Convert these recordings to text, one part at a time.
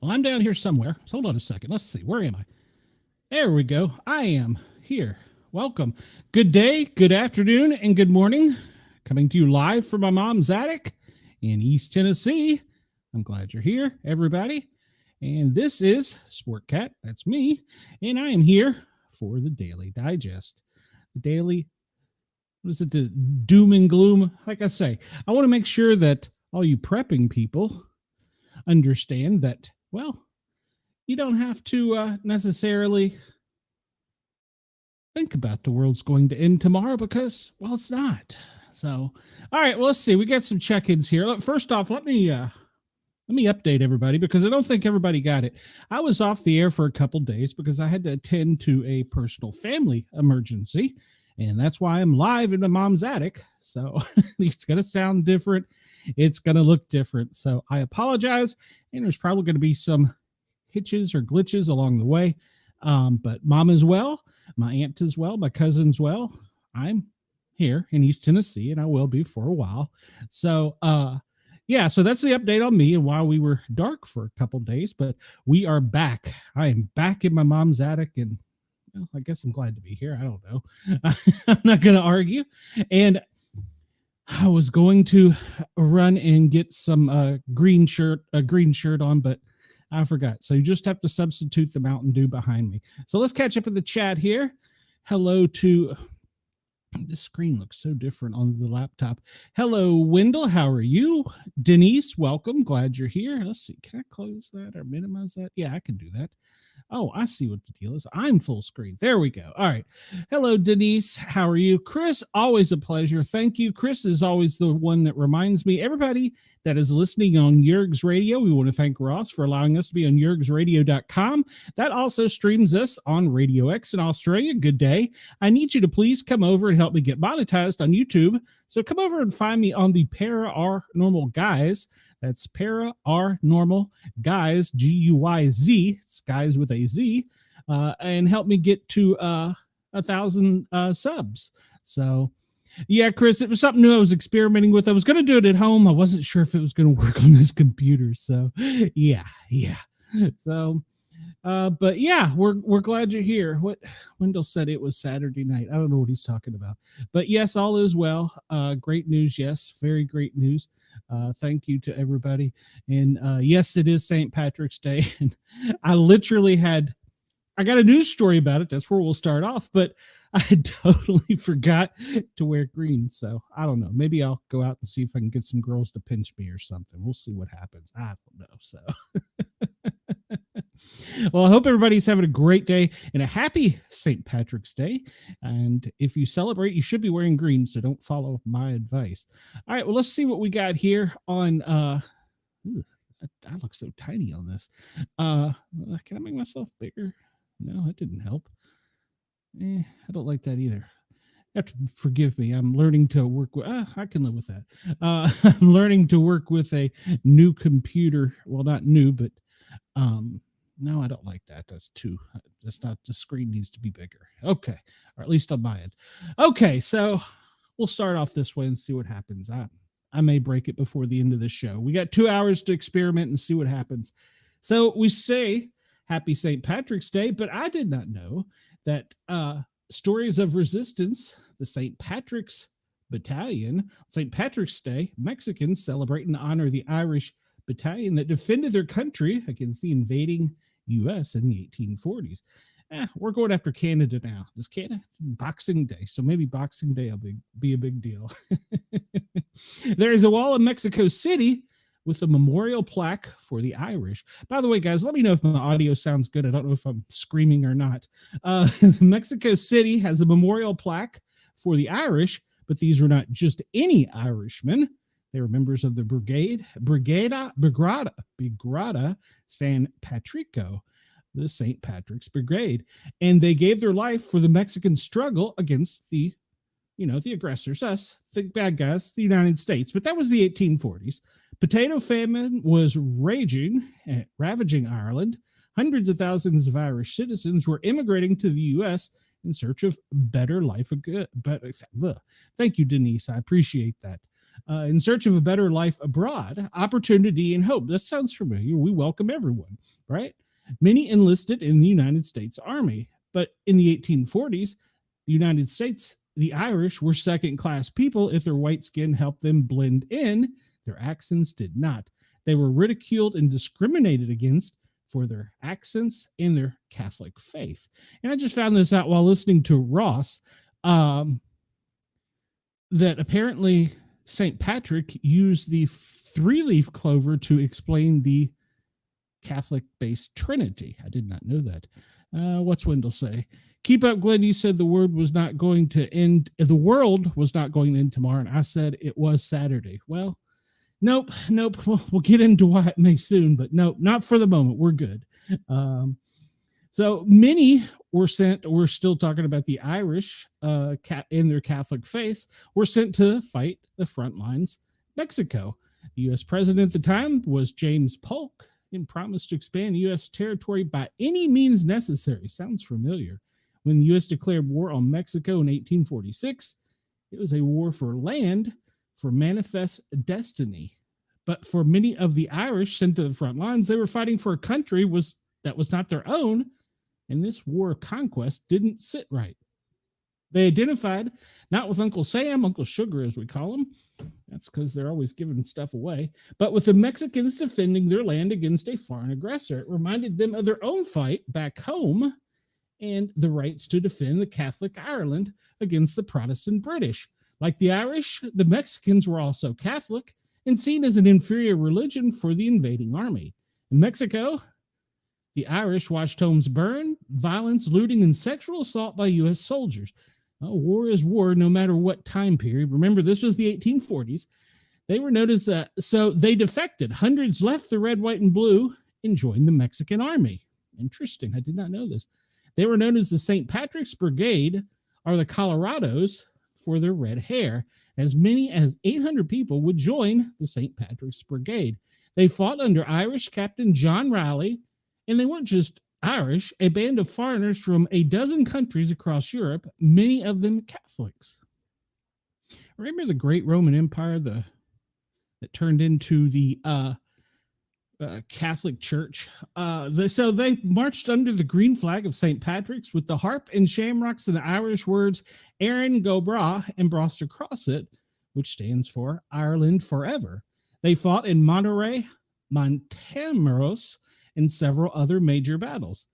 Well, I'm down here somewhere. So hold on a second. Let's see. Where am I? There we go. I am here. Welcome. Good day, good afternoon, and good morning. Coming to you live from my mom's attic in East Tennessee. I'm glad you're here, everybody. And this is Sportcat. That's me. And I am here for the Daily Digest. The daily, what is it, the doom and gloom? Like I say, I want to make sure that all you prepping people understand that, well, you don't have to necessarily think about the world's going to end tomorrow because, well, it's not. So, all right, well, let's see. We got some check-ins here. First off, let me update everybody because I don't think everybody got it. I was off the air for a couple days because I had to attend to a personal family emergency, and that's why I'm live in my mom's attic. So it's going to sound different. It's going to look different. So I apologize, and there's probably going to be some hitches or glitches along the way. But mom is well, my aunt is well, my cousin's well. I'm here in East Tennessee, and I will be for a while. So, yeah, so that's the update on me and why we were dark for a couple days, but we are back. I am back in my mom's attic, and well, I guess I'm glad to be here. I don't know. I'm not going to argue. And I was going to run and get some green shirt on, but I forgot. So you just have to substitute the Mountain Dew behind me. So let's catch up in the chat here. Hello to... This screen looks so different on the laptop. Hello, Wendell. How are you? Denise, welcome. Glad you're here. Let's see. Can I close that or minimize that? Yeah, I can do that. Oh, I see what the deal is. I'm full screen. There we go. All right. Hello, Denise. How are you? Chris, always a pleasure. Thank you. Chris is always the one that reminds me. Everybody that is listening on Yerg's Radio, we want to thank Ross for allowing us to be on yergsradio.com. That also streams us on Radio X in Australia. Good day. I need you to please come over and help me get monetized on YouTube. So come over and find me on the Paranormal Guys. That's Paranormal Guys, Guyz. It's guys with a Z, and help me get to 1,000 subs. So, yeah, Chris, it was something new I was experimenting with. I was going to do it at home. I wasn't sure if it was going to work on this computer. So, yeah. So, but yeah, we're glad you're here. What Wendell said it was Saturday night. I don't know what he's talking about. But yes, all is well. Great news. Yes, very great news. Thank you to everybody. And yes, it is St. Patrick's Day. And I got a news story about it. That's where we'll start off. But I totally forgot to wear green. So I don't know. Maybe I'll go out and see if I can get some girls to pinch me or something. We'll see what happens. I don't know. So, well, I hope everybody's having a great day and a happy St. Patrick's Day. And if you celebrate, you should be wearing green. So don't follow my advice. All right. Well, let's see what we got here on, I look so tiny on this. Can I make myself bigger? No, that didn't help. I don't like that either. You have to forgive me. I'm learning to work with, I can live with that. I'm learning to work with a new computer. Well, not new, but, no, I don't like that. That's not, the screen needs to be bigger. Okay. Or at least on my end. Okay. So we'll start off this way and see what happens. I may break it before the end of the show. We got 2 hours to experiment and see what happens. So we say happy St. Patrick's Day, but I did not know that, Stories of Resistance, the St. Patrick's Battalion, St. Patrick's Day, Mexicans celebrate and honor the Irish battalion that defended their country against the invading U.S. in the 1840s. We're going after Canada now. Does Canada? Boxing Day. So maybe Boxing Day will be a big deal. There is a wall in Mexico City with a memorial plaque for the Irish. By the way, guys, let me know if my audio sounds good. I don't know if I'm screaming or not. Mexico City has a memorial plaque for the Irish, but these are not just any Irishmen. They were members of the Brigada San Patricio, the St. Patrick's Brigade. And they gave their life for the Mexican struggle against the aggressors, us, the bad guys, the United States. But that was the 1840s. Potato famine was ravaging Ireland. Hundreds of thousands of Irish citizens were immigrating to the U.S. in search of better life. Thank you, Denise. I appreciate that. In search of a better life abroad, opportunity and hope. That sounds familiar. We welcome everyone. right? Many enlisted in the United States Army. But in the 1840s, the United States, the Irish were second-class people if their white skin helped them blend in. Their accents did not. They were ridiculed and discriminated against for their accents and their Catholic faith. And I just found this out while listening to Ross, that apparently St. Patrick used the three-leaf clover to explain the Catholic-based Trinity. I did not know that. What's Wendell say? Keep up, Glenn. You said the world was not going to end tomorrow, and I said it was Saturday. Well, nope. We'll get into why it may soon, but nope, not for the moment. We're good. So many were sent. We're still talking about the Irish in their Catholic faith. Were sent to fight the front lines, Mexico. The U.S. president at the time was James Polk and promised to expand U.S. territory by any means necessary. Sounds familiar. When the U.S. declared war on Mexico in 1846, it was a war for land, for manifest destiny. But for many of the Irish sent to the front lines, they were fighting for a country that was not their own, and this war of conquest didn't sit right. They identified not with Uncle Sam, Uncle Sugar as we call him, that's because they're always giving stuff away, but with the Mexicans defending their land against a foreign aggressor. It reminded them of their own fight back home and the rights to defend the Catholic Ireland against the Protestant British. Like the Irish, the Mexicans were also Catholic and seen as an inferior religion for the invading army. In Mexico, the Irish watched homes burn, violence, looting, and sexual assault by U.S. soldiers. War is war, no matter what time period. Remember, this was the 1840s. They were noticed, so they defected. Hundreds left the red, white, and blue and joined the Mexican army. Interesting. I did not know this. They were known as the St. Patrick's Brigade, or the Colorados, for their red hair. As many as 800 people would join the St. Patrick's Brigade. They fought under Irish Captain John Raleigh, and they weren't just Irish, a band of foreigners from a dozen countries across Europe, many of them Catholics. Remember the great Roman Empire that turned into the Catholic Church? So they marched under the green flag of St. Patrick's with the harp and shamrocks and the Irish words Erin go bragh embossed across it, which stands for Ireland forever. They fought in Monterrey, Matamoros, and several other major battles.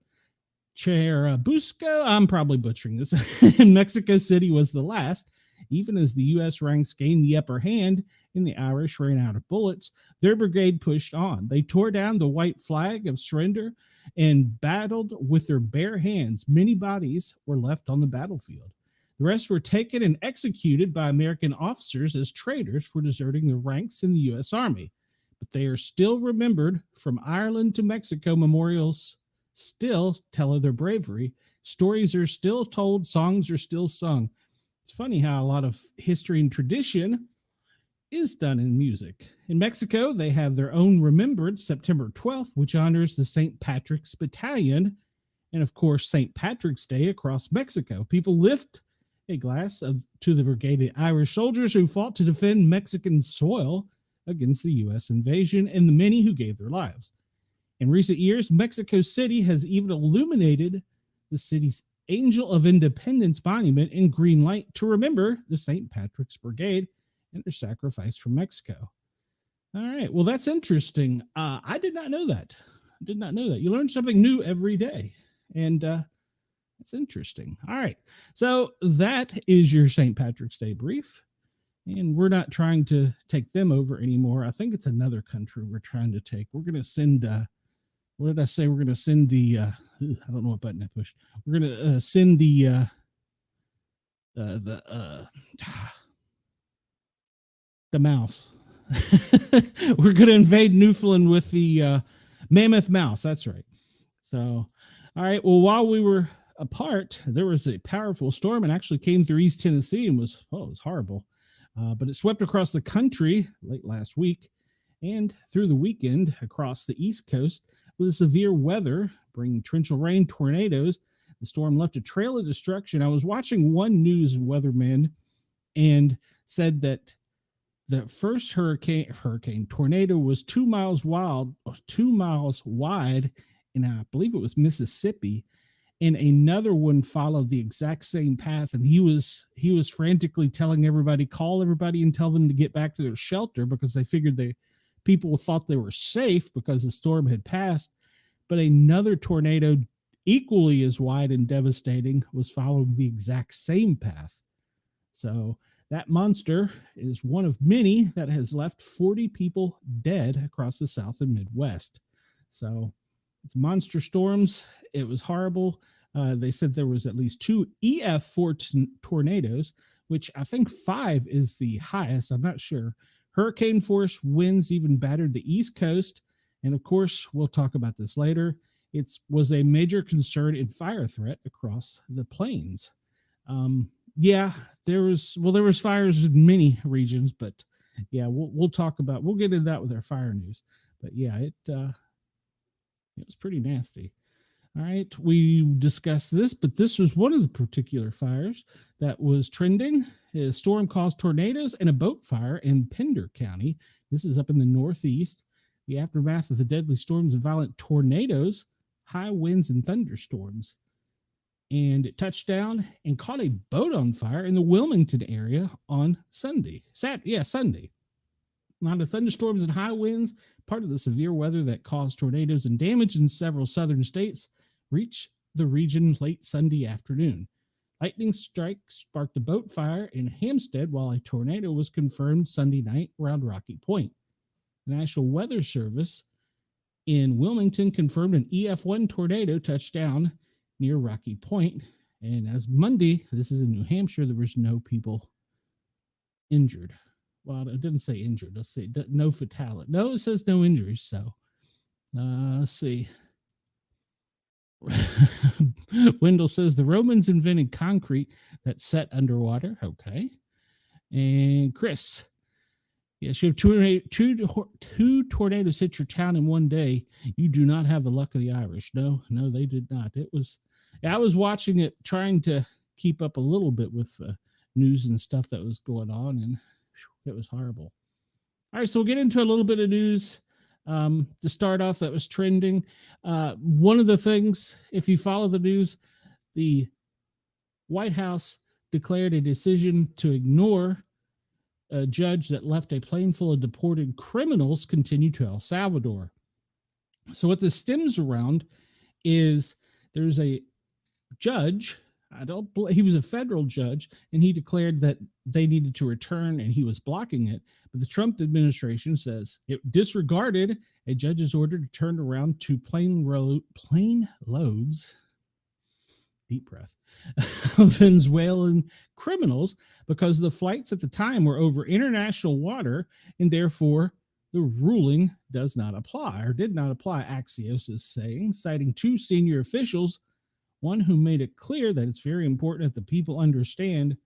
Churubusco, I'm probably butchering this, and Mexico City was the last. Even as the U.S. ranks gained the upper hand and the Irish ran out of bullets, their brigade pushed on. They tore down the white flag of surrender and battled with their bare hands. Many bodies were left on the battlefield. The rest were taken and executed by American officers as traitors for deserting the ranks in the U.S. Army. But they are still remembered. From Ireland to Mexico, memorials still tell of their bravery. Stories are still told, songs are still sung. It's funny how a lot of history and tradition is done in music. In Mexico, they have their own remembrance, September 12th, which honors the St. Patrick's Battalion, and of course, St. Patrick's Day across Mexico. People lift a glass to the brigade of Irish soldiers who fought to defend Mexican soil against the U.S. invasion and the many who gave their lives. In recent years, Mexico City has even illuminated the city's Angel of Independence monument in green light to remember the St. Patrick's Brigade and their sacrifice for Mexico. All right, well, that's interesting. I did not know that. You learn something new every day, and that's interesting. All right, so that is your St. Patrick's Day brief. And we're not trying to take them over anymore. I think it's another country we're trying to take. We're going to send, what did I say? We're going to send the, I don't know what button I pushed. We're going to send the mouse. We're going to invade Newfoundland with the mammoth mouse. That's right. So, all right. Well, while we were apart, there was a powerful storm and actually came through East Tennessee and it was horrible. But it swept across the country late last week and through the weekend across the East Coast with severe weather, bringing torrential rain, tornadoes. The storm left a trail of destruction. I was watching one news weatherman and said that the first hurricane tornado was 2 miles wide in I believe it was Mississippi, and another one followed the exact same path, and he was frantically telling everybody, call everybody and tell them to get back to their shelter, because they figured people thought they were safe because the storm had passed. But another tornado equally as wide and devastating was following the exact same path. So that monster is one of many that has left 40 people dead across the South and Midwest. So it's monster storms. It was horrible. They said there was at least 2 EF4 tornadoes, which I think 5 is the highest. I'm not sure. Hurricane force winds even battered the East Coast. And of course, we'll talk about this later. It was a major concern in fire threat across the plains. Yeah, there was fires in many regions, but yeah, we'll get into that with our fire news. But yeah, it was pretty nasty. All right, we discussed this, but this was one of the particular fires that was trending. A storm caused tornadoes and a boat fire in Pender County. This is up in the Northeast. The aftermath of the deadly storms and violent tornadoes, high winds, and thunderstorms. And it touched down and caught a boat on fire in the Wilmington area on Sunday. Sunday. A lot of thunderstorms and high winds, part of the severe weather that caused tornadoes and damage in several southern states, reached the region late Sunday afternoon. Lightning strikes sparked a boat fire in Hampstead, while a tornado was confirmed Sunday night around Rocky Point. The National Weather Service in Wilmington confirmed an EF1 tornado touched down near Rocky Point. And as Monday, this is in New Hampshire, there was no people injured. Well, it didn't say injured. Let's see. No fatality. No, it says no injuries. So let's see. Wendell says the Romans invented concrete that set underwater. Okay. And Chris, yes, you have two tornadoes hit your town in one day. You do not have the luck of the Irish. No, they did not. I was watching it, trying to keep up a little bit with the news and stuff that was going on, and it was horrible. All right, so we'll get into a little bit of news. To start off, that was trending. One of the things, if you follow the news, the White House declared a decision to ignore a judge that left a plane full of deported criminals continue to El Salvador. So what this stems around is there's a judge, he was a federal judge, and he declared that they needed to return, and he was blocking it. But the Trump administration says it disregarded a judge's order to turn around to plane loads, deep breath, of Venezuelan criminals, because the flights at the time were over international water, and therefore the ruling does not apply, or did not apply, Axios is saying, citing 2 senior officials, one who made it clear that it's very important that the people understand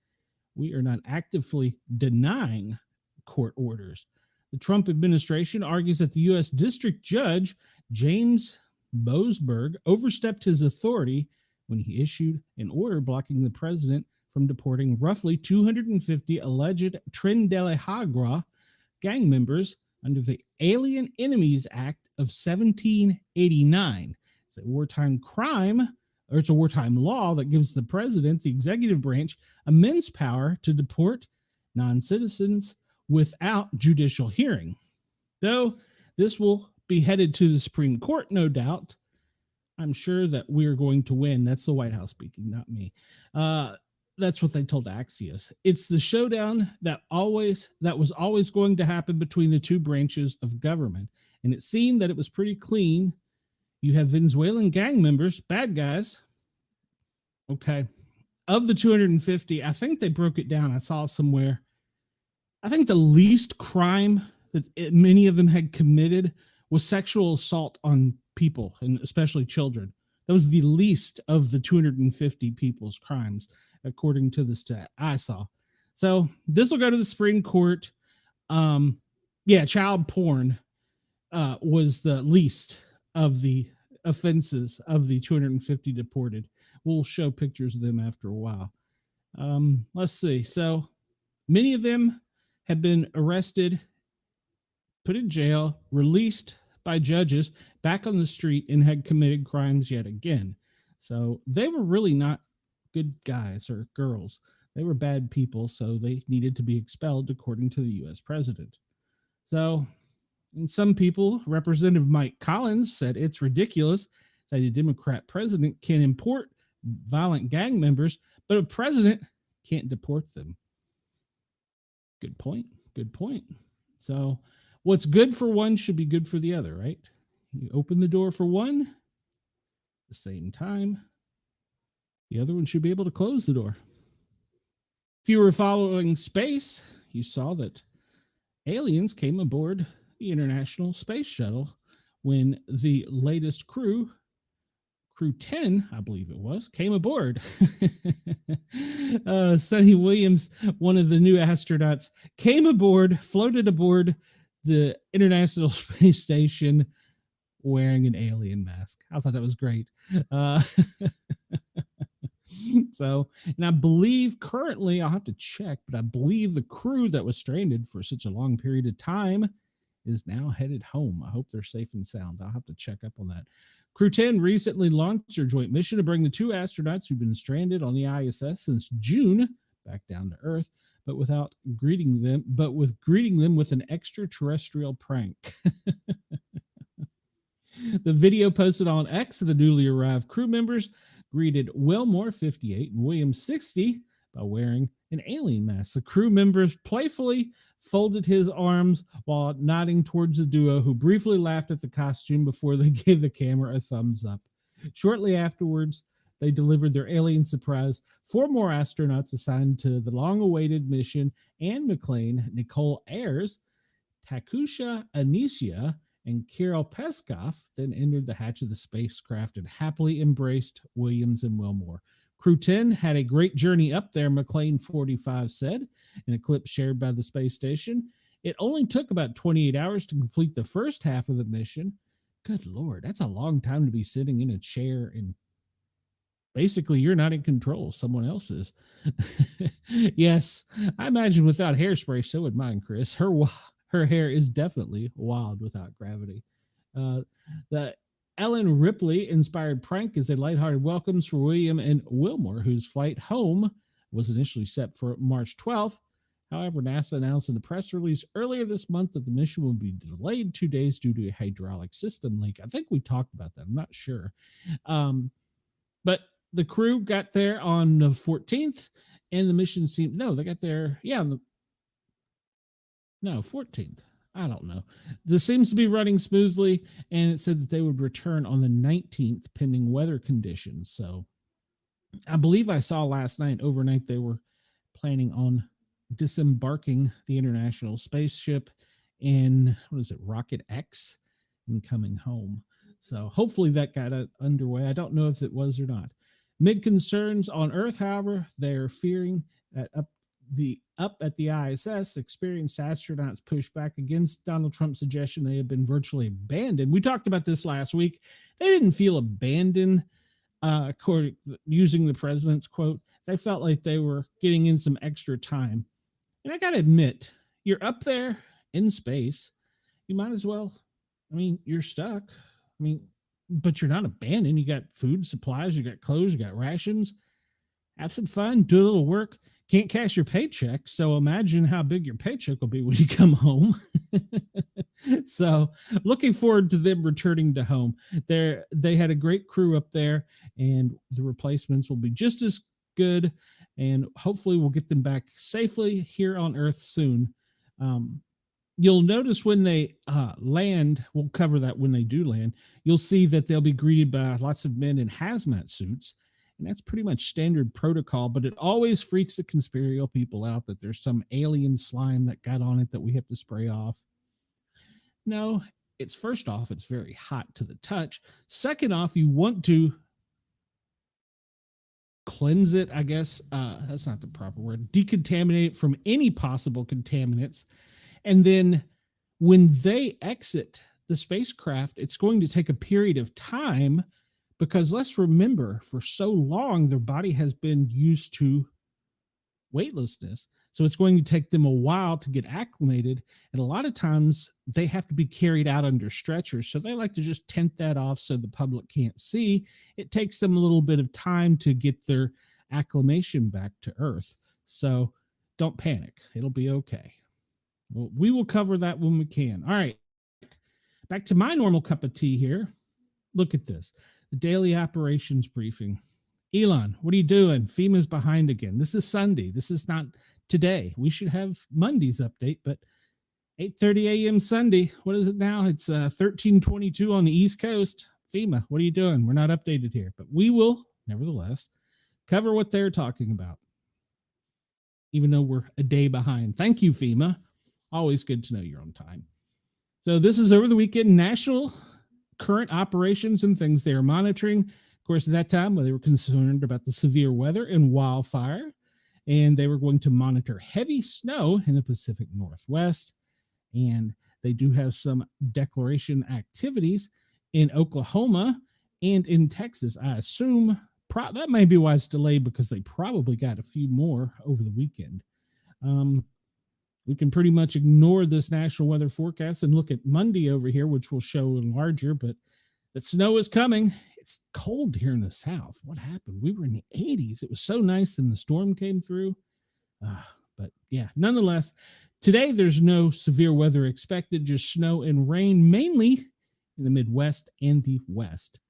we are not actively denying court orders. The Trump administration argues that the U.S. District Judge James Boasberg overstepped his authority when he issued an order blocking the president from deporting roughly 250 alleged Tren de la Hagra gang members under the Alien Enemies Act of 1789. It's a wartime crime, or it's a wartime law that gives the president, the executive branch, immense power to deport non-citizens without judicial hearing. Though this will be headed to the Supreme Court, no doubt, I'm sure that we're going to win. That's the White House speaking, not me. That's what they told Axios. It's the showdown that was always going to happen between the 2 branches of government. And it seemed that it was pretty clean. You have Venezuelan gang members, bad guys. Okay. Of the 250, I think they broke it down. I saw somewhere. I think the least crime that many of them had committed was sexual assault on people, and especially children. That was the least of the 250 people's crimes, according to the stat I saw. So this will go to the Supreme Court. Child porn was the least of the offenses of the 250 deported. We'll show pictures of them after a while. Let's see. So many of them have been arrested, put in jail, released by judges back on the street and had committed crimes yet again. So they were really not good guys or girls. They were bad people, so they needed to be expelled, according to the U.S. president. So, and some people, Representative Mike Collins, said it's ridiculous that a Democrat president can import violent gang members, but a president can't deport them. Good point. Good point. So, what's good for one should be good for the other, right? You open the door for one, at the same time, the other one should be able to close the door. If you were following space, you saw that aliens came aboard the International Space Shuttle when the latest crew 10, I believe it was, came aboard. Sonny Williams, one of the new astronauts, came aboard, floated aboard the International Space Station wearing an alien mask. I thought that was great. So, and I believe currently, I'll have to check, but I believe the crew that was stranded for such a long period of time is now headed home. I hope they're safe and sound. I'll have to check up on that. Crew 10 recently launched their joint mission to bring the two astronauts who've been stranded on the ISS since June back down to Earth, but with greeting them with an extraterrestrial prank. The video posted on X of the newly arrived crew members greeted Wilmore, 58, and Williams, 60, by wearing an alien mask. The crew members playfully folded his arms while nodding towards the duo, who briefly laughed at the costume before they gave the camera a thumbs up. Shortly afterwards, they delivered their alien surprise. 4 more astronauts assigned to the long-awaited mission, Anne McLean, Nicole Ayers, Takusha Anicia, and Carol Peskoff, then entered the hatch of the spacecraft and happily embraced Williams and Wilmore. Crew 10 had a great journey up there, McLean 45 said in a clip shared by the space station. It only took about 28 hours to complete the first half of the mission. Good Lord, that's a long time to be sitting in a chair and basically you're not in control. Someone else is. Yes, I imagine without hairspray, so would mine, Chris. Her hair is definitely wild without gravity. The Ellen Ripley-inspired prank is a lighthearted welcomes for William and Wilmore, whose flight home was initially set for March 12th. However, NASA announced in the press release earlier this month that the mission will be delayed 2 days due to a hydraulic system leak. I think we talked about that. I'm not sure. But the crew got there on the 14th, and the mission seemed... No, they got there... Yeah, 14th. I don't know. This seems to be running smoothly, and it said that they would return on the 19th pending weather conditions. So I believe I saw last night, overnight, they were planning on disembarking the International Spaceship in, Rocket X, and coming home. So hopefully that got underway. I don't know if it was or not. Amid concerns on Earth, however, they're fearing that up at the ISS, experienced astronauts pushed back against Donald Trump's suggestion they had been virtually abandoned. We talked about this last week. They didn't feel abandoned, using the president's quote. They felt like they were getting in some extra time. And I got to admit, you're up there in space. You might as well, you're stuck. But you're not abandoned. You got food, supplies, you got clothes, you got rations. Have some fun, do a little work. Can't cash your paycheck, so imagine how big your paycheck will be when you come home. So looking forward to them returning to home. They had a great crew up there, and the replacements will be just as good, and hopefully we'll get them back safely here on Earth soon. You'll notice when they land, we'll cover that when they do land, you'll see that they'll be greeted by lots of men in hazmat suits. And that's pretty much standard protocol, but it always freaks the conspiratorial people out that there's some alien slime that got on it that we have to spray off. No, it's first off, it's very hot to the touch. Second off, you want to cleanse it, I guess. That's not the proper word. Decontaminate it from any possible contaminants. And then when they exit the spacecraft, it's going to take a period of time, because let's remember, for so long, their body has been used to weightlessness. So it's going to take them a while to get acclimated. And a lot of times they have to be carried out under stretchers. So they like to just tent that off so the public can't see. It takes them a little bit of time to get their acclimation back to Earth. So don't panic. It'll be okay. Well, we will cover that when we can. All right. Back to my normal cup of tea here. Look at this. The daily operations briefing. Elon, what are you doing? FEMA's behind again. This is Sunday. This is not today. We should have Monday's update, but 8:30 a.m. Sunday. What is it now? It's 13:22 on the East Coast. FEMA, what are you doing? We're not updated here, but we will, nevertheless, cover what they're talking about, even though we're a day behind. Thank you, FEMA. Always good to know you're on time. So this is over the weekend, national current operations and things they are monitoring. Of course, at that time, they were concerned about the severe weather and wildfire, and they were going to monitor heavy snow in the Pacific Northwest. And they do have some declaration activities in Oklahoma and in Texas. I assume that may be why it's delayed, because they probably got a few more over the weekend. We can pretty much ignore this national weather forecast and look at Monday over here, which will show larger, but that snow is coming. It's cold here in the South. What happened? We were in the 80s. It was so nice, and the storm came through. But yeah, nonetheless, today there's no severe weather expected, just snow and rain, mainly in the Midwest and the West.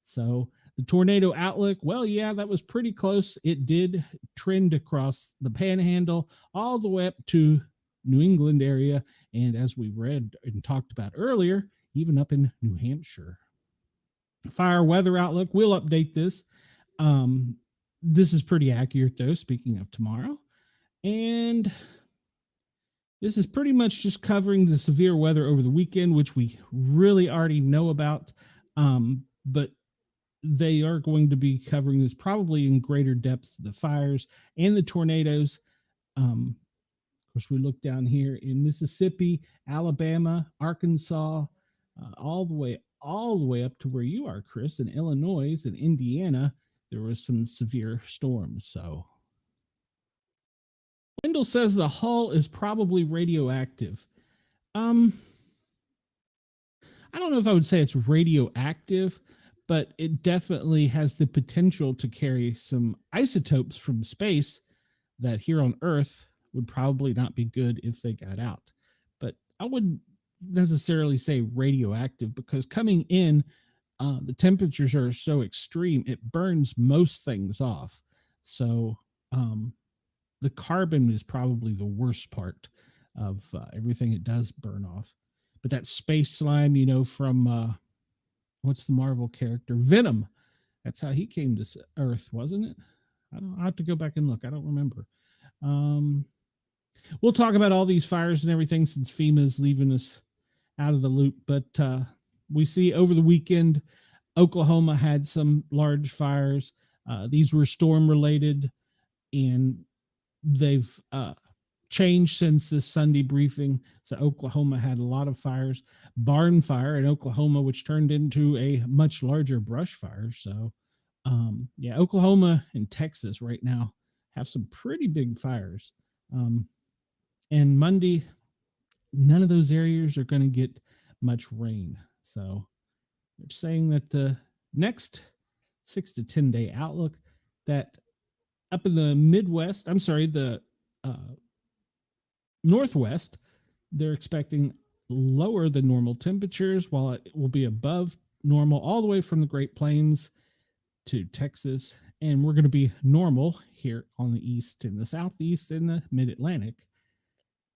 So the tornado outlook, well, yeah, that was pretty close. It did trend across the Panhandle all the way up to New England area, and as we read and talked about earlier, even up in New Hampshire. Fire weather outlook, we'll update this. This is pretty accurate, though, speaking of tomorrow. And this is pretty much just covering the severe weather over the weekend, which we really already know about. But they are going to be covering this probably in greater depth, the fires and the tornadoes. Of course, we look down here in Mississippi, Alabama, Arkansas, all the way up to where you are, Chris, in Illinois and Indiana. There was some severe storms. So Wendell says the hull is probably radioactive. I don't know if I would say it's radioactive, but it definitely has the potential to carry some isotopes from space that here on Earth would probably not be good if they got out. But I wouldn't necessarily say radioactive, because coming in, the temperatures are so extreme, it burns most things off. So the carbon is probably the worst part of everything it does burn off. But that space slime, from what's the Marvel character? Venom. That's how he came to Earth, wasn't it? I have to go back and look. I don't remember. We'll talk about all these fires and everything since FEMA is leaving us out of the loop. But we see over the weekend, Oklahoma had some large fires. These were storm related, and they've changed since this Sunday briefing. So Oklahoma had a lot of fires. Barn fire in Oklahoma, which turned into a much larger brush fire. So yeah, Oklahoma and Texas right now have some pretty big fires. And Monday, none of those areas are going to get much rain. So they're saying that the next 6 to 10 day outlook, that up in the Midwest, the Northwest, they're expecting lower than normal temperatures, while it will be above normal all the way from the Great Plains to Texas. And we're going to be normal here on the East and the Southeast and the Mid-Atlantic.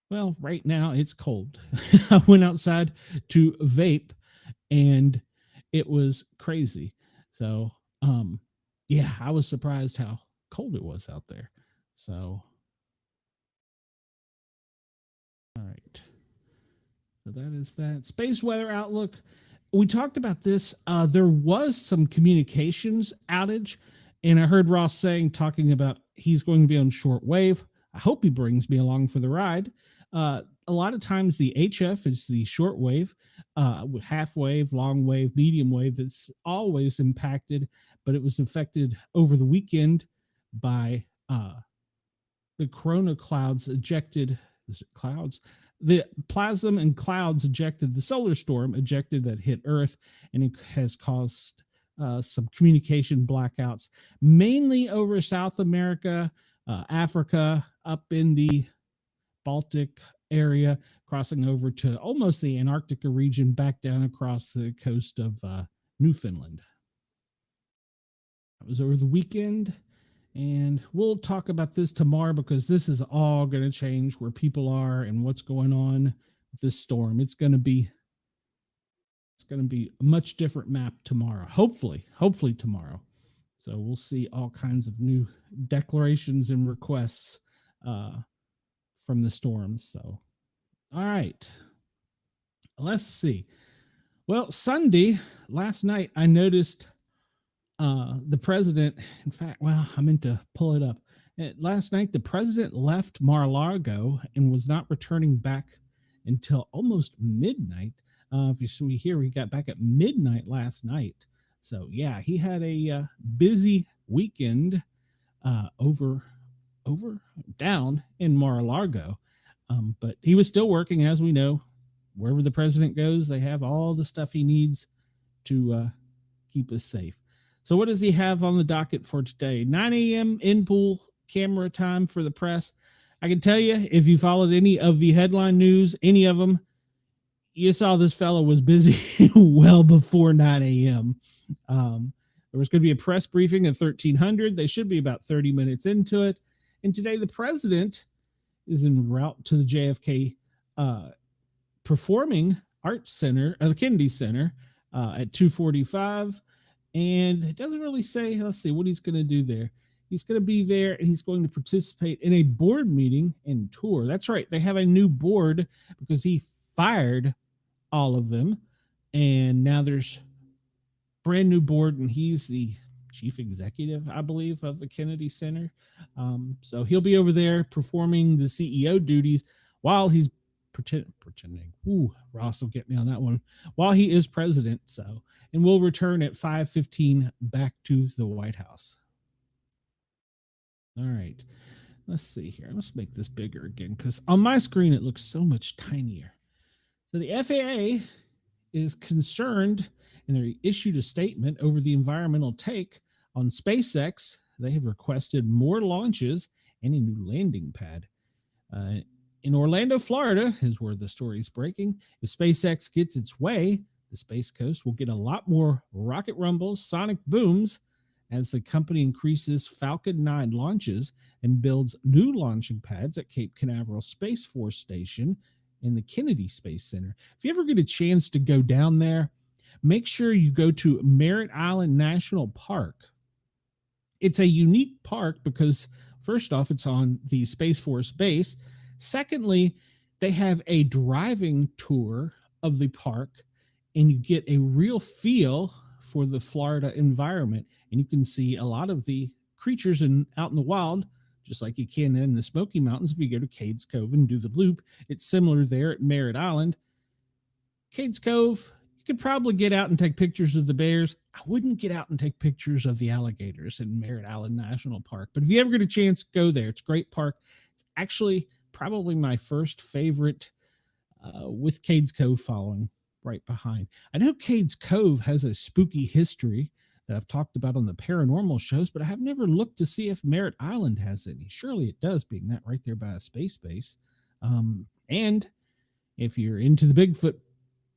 Well, right now it's cold. I went outside to vape and it was crazy. So, yeah, I was surprised how cold it was out there. So, all right. So that is that. Space weather outlook. We talked about this. There was some communications outage, and I heard Ross talking about he's going to be on shortwave. I hope he brings me along for the ride. A lot of times the HF is the short wave, half wave, long wave, medium wave. That's always impacted, but it was affected over the weekend by the corona clouds ejected, is it clouds? The plasma and clouds ejected, the solar storm ejected that hit Earth, and it has caused some communication blackouts, mainly over South America, Africa, up in the Baltic area, crossing over to almost the Antarctica region, back down across the coast of Newfoundland. That was over the weekend. And we'll talk about this tomorrow because this is all going to change where people are and what's going on with this storm. It's going to be a much different map tomorrow. Hopefully tomorrow. So we'll see all kinds of new declarations and requests from the storms. So, all right. Let's see. Well, Sunday, last night, I noticed the president, in fact, well, I meant to pull it up. Last night, the president left Mar-a-Lago and was not returning back until almost midnight. If you see here, we got back at midnight last night. So, yeah, he had a busy weekend down in Mar-a-Lago. But he was still working, as we know. Wherever the president goes, they have all the stuff he needs to keep us safe. So what does he have on the docket for today? 9 a.m. in-pool camera time for the press. I can tell you, if you followed any of the headline news, any of them, you saw this fellow was busy well before 9 a.m. There was going to be a press briefing at 1300. They should be about 30 minutes into it. And today the president is en route to the JFK Performing Arts Center, the Kennedy Center, at 2:45. And it doesn't really say, let's see what he's going to do there. He's going to be there and he's going to participate in a board meeting and tour. That's right. They have a new board because he fired all of them. And now there's brand new board and he's the chief executive, I believe, of the Kennedy Center. So he'll be over there performing the CEO duties while he's pretending. Ooh, Ross will get me on that one. While he is president. So, and we'll return at 5:15 back to the White House. All right. Let's see here. Let's make this bigger again because on my screen it looks so much tinier. So the FAA is concerned and they issued a statement over the environmental take on SpaceX. They have requested more launches and a new landing pad. In Orlando, Florida, is where the story is breaking. If SpaceX gets its way, the Space Coast will get a lot more rocket rumbles, sonic booms, as the company increases Falcon 9 launches and builds new launching pads at Cape Canaveral Space Force Station in the Kennedy Space Center. If you ever get a chance to go down there, make sure you go to Merritt Island National Park. It's a unique park because, first off, it's on the Space Force base. Secondly, they have a driving tour of the park and you get a real feel for the Florida environment. And you can see a lot of the creatures out in the wild, just like you can in the Smoky Mountains. If you go to Cades Cove and do the loop, it's similar there at Merritt Island. Cades Cove, you could probably get out and take pictures of the bears. I wouldn't get out and take pictures of the alligators in Merritt Island National Park. But if you ever get a chance, go there. It's a great park. It's actually probably my first favorite, with Cades Cove following right behind. I know Cades Cove has a spooky history that I've talked about on the paranormal shows, but I have never looked to see if Merritt Island has any. Surely it does, being that right there by a space base. And if you're into the Bigfoot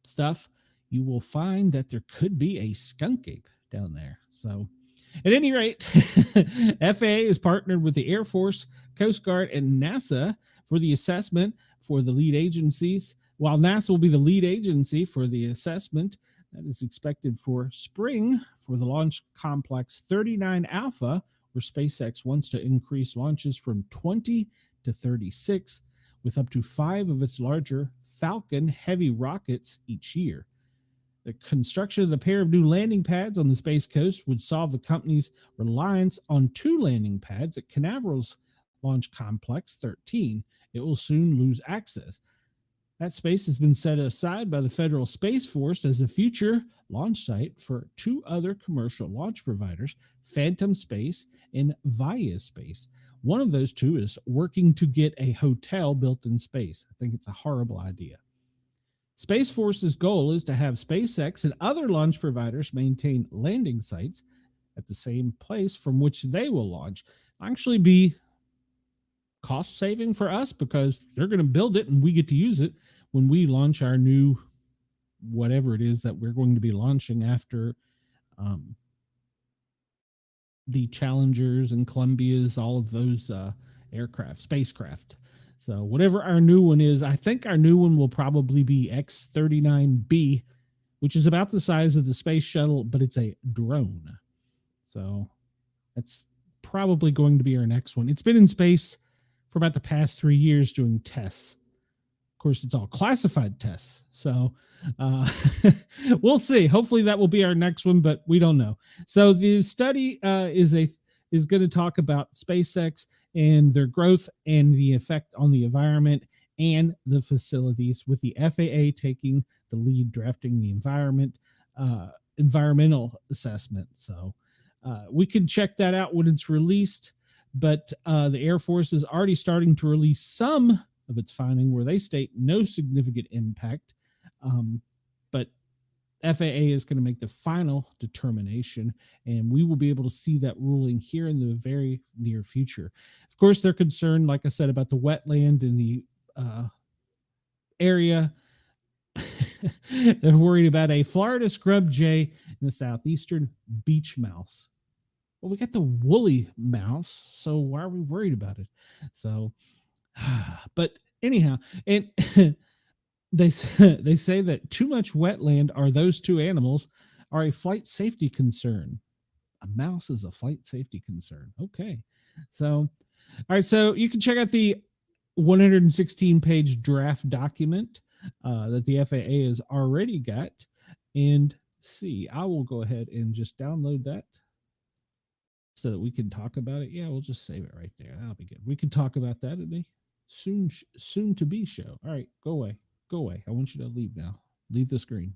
stuff, you will find that there could be a skunk ape down there. So at any rate, FAA is partnered with the Air Force, Coast Guard, and NASA for the assessment for the lead agencies, while NASA will be the lead agency for the assessment that is expected for spring for the Launch Complex 39 Alpha, where SpaceX wants to increase launches from 20 to 36, with up to 5 of its larger Falcon heavy rockets each year. The construction of the pair of new landing pads on the Space Coast would solve the company's reliance on 2 landing pads at Canaveral's Launch Complex 13. It will soon lose access. That space has been set aside by the Federal Space Force as a future launch site for two other commercial launch providers, Phantom Space and Via Space. One of those two is working to get a hotel built in space. I think it's a horrible idea. Space Force's goal is to have SpaceX and other launch providers maintain landing sites at the same place from which they will launch. Actually be cost saving for us because they're going to build it and we get to use it when we launch our new whatever it is that we're going to be launching after the Challengers and Columbias, all of those spacecraft. So whatever our new one is, I think our new one will probably be X-39B, which is about the size of the space shuttle, but it's a drone. So that's probably going to be our next one. It's been in space for about the past 3 years doing tests. Of course, it's all classified tests. So we'll see. Hopefully that will be our next one, but we don't know. So the study is going to talk about SpaceX and their growth and the effect on the environment and the facilities, with the FAA taking the lead drafting the environmental assessment. So we can check that out when it's released, but the Air Force is already starting to release some of its finding where they state no significant impact. But FAA is going to make the final determination, and we will be able to see that ruling here in the very near future. Of course, they're concerned, like I said, about the wetland in the area. They're worried about a Florida scrub jay and the southeastern beach mouse. Well, we got the woolly mouse, so why are we worried about it? So, but anyhow, and they say that too much wetland are those two animals are a flight safety concern. A mouse is a flight safety concern. Okay. So, all right. So you can check out the 116-page draft document that the FAA has already got and see. I will go ahead and just download that so that we can talk about it. Yeah, we'll just save it right there. That'll be good. We can talk about that at a soon to be show. All right, go away. Go away. I want you to leave now. Leave the screen.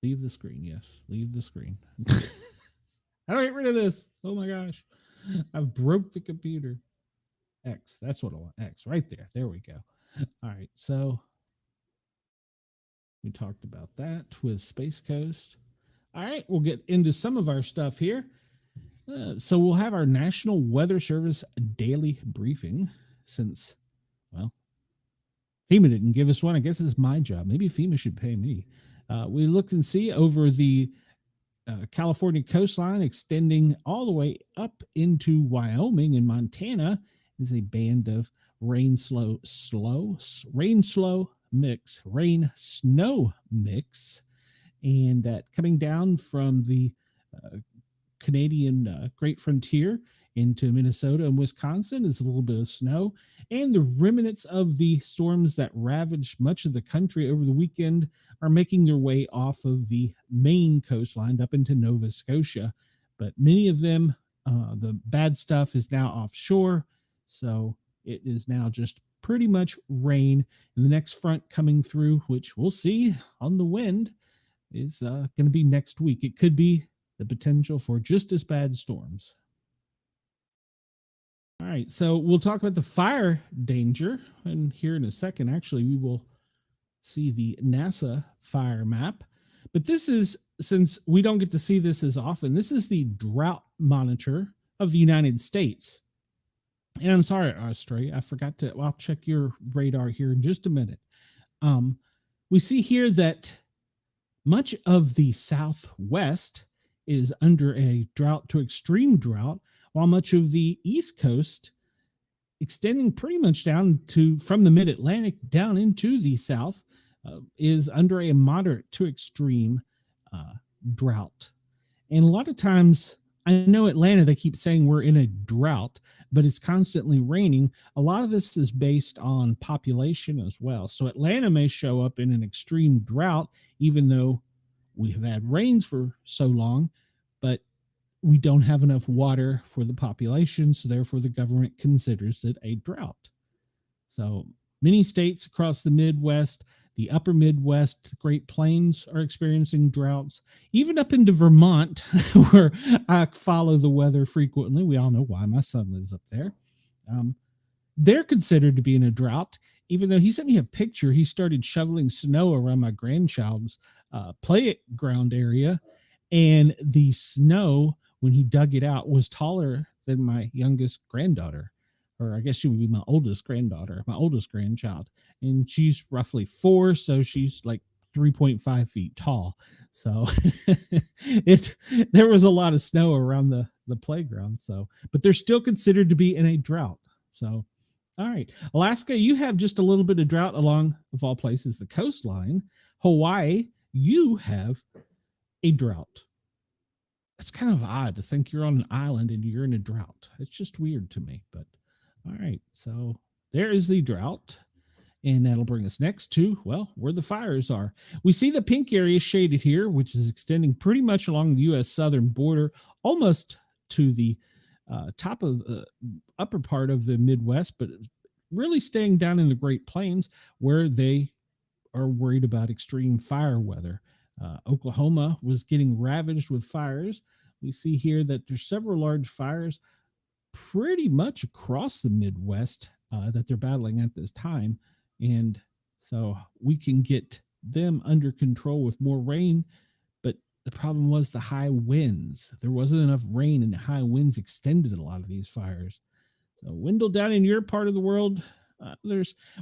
Leave the screen. Yes, leave the screen. How do I get rid of this? Oh my gosh. I've broke the computer. X. That's what I want. X right there. There we go. All right. So we talked about that with Space Coast. All right. We'll get into some of our stuff here. So we'll have our National Weather Service daily briefing since, well, FEMA didn't give us one. I guess it's my job. Maybe FEMA should pay me. We look and see over the California coastline, extending all the way up into Wyoming and Montana, is a band of rain snow mix, and that coming down from the Canadian Great Frontier into Minnesota and Wisconsin is a little bit of snow, and the remnants of the storms that ravaged much of the country over the weekend are making their way off of the Maine coastline up into Nova Scotia. But many of them, the bad stuff is now offshore, so it is now just pretty much rain. And the next front coming through, which we'll see on the wind, is going to be next week. It could be the potential for just as bad storms. All right, so we'll talk about the fire danger, and here in a second, actually, we will see the NASA fire map. But this is, since we don't get to see this as often, this is the drought monitor of the United States. And I'm sorry, Australia, I forgot to, well, I'll check your radar here in just a minute. We see here that much of the Southwest is under a drought to extreme drought, while much of the East Coast, extending pretty much down to from the mid-Atlantic down into the South, is under a moderate to extreme drought. And a lot of times, I know Atlanta, they keep saying we're in a drought, but it's constantly raining. A lot of this is based on population as well. So Atlanta may show up in an extreme drought, even though we have had rains for so long, but we don't have enough water for the population, so therefore the government considers it a drought. So many states across the Midwest, The upper Midwest, the Great Plains are experiencing droughts, even up into Vermont, where I follow the weather frequently. We all know why. My son lives up there. They're considered to be in a drought, even though he sent me a picture. He started shoveling snow around my grandchild's playground area, and the snow, when he dug it out, was taller than my youngest granddaughter, or I guess she would be my oldest granddaughter, my oldest grandchild. And she's roughly 4, so she's like 3.5 feet tall. So there was a lot of snow around the playground. So, but they're still considered to be in a drought. So, all right, Alaska, you have just a little bit of drought along, of all places, the coastline. Hawaii, you have a drought. It's kind of odd to think you're on an island and you're in a drought. It's just weird to me, but all right. So there is the drought. And that'll bring us next to, well, where the fires are. We see the pink area shaded here, which is extending pretty much along the U.S. southern border, almost to the top of the upper part of the Midwest, but really staying down in the Great Plains where they are worried about extreme fire weather. Oklahoma was getting ravaged with fires. We see here that there's several large fires pretty much across the Midwest that they're battling at this time. And so we can get them under control with more rain. But the problem was the high winds. There wasn't enough rain, and the high winds extended a lot of these fires. So Wendell, down in your part of the world,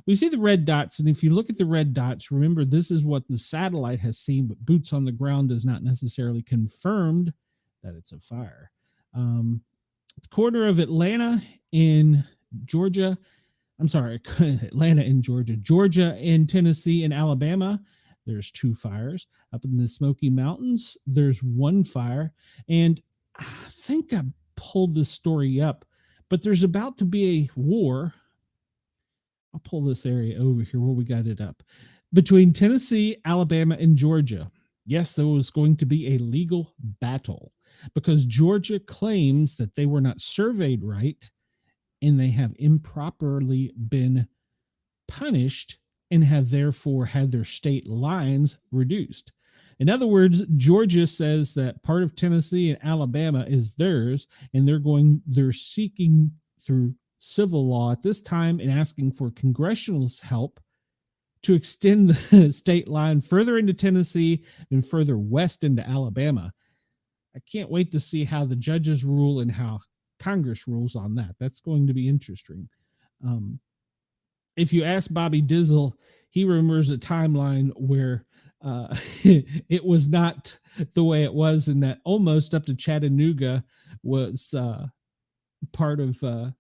we see the red dots. And if you look at the red dots, remember, this is what the satellite has seen, but boots on the ground does not necessarily confirmed that it's a fire. The corner of Atlanta in Georgia, Atlanta in Georgia, Georgia and Tennessee and Alabama, there's 2 fires. Up in the Smoky Mountains, there's 1 fire. And I think I pulled this story up, but there's about to be a war. I'll pull this area over here where we got it up. Between Tennessee, Alabama, and Georgia. Yes, there was going to be a legal battle because Georgia claims that they were not surveyed right, and they have improperly been punished and have therefore had their state lines reduced. In other words, Georgia says that part of Tennessee and Alabama is theirs, and they're seeking through civil law at this time and asking for congressional help to extend the state line further into Tennessee and further west into Alabama. I can't wait to see how the judges rule and how Congress rules on that. That's going to be interesting. If you ask Bobby Dizzle, he remembers a timeline where it was not the way it was, and that almost up to Chattanooga was part of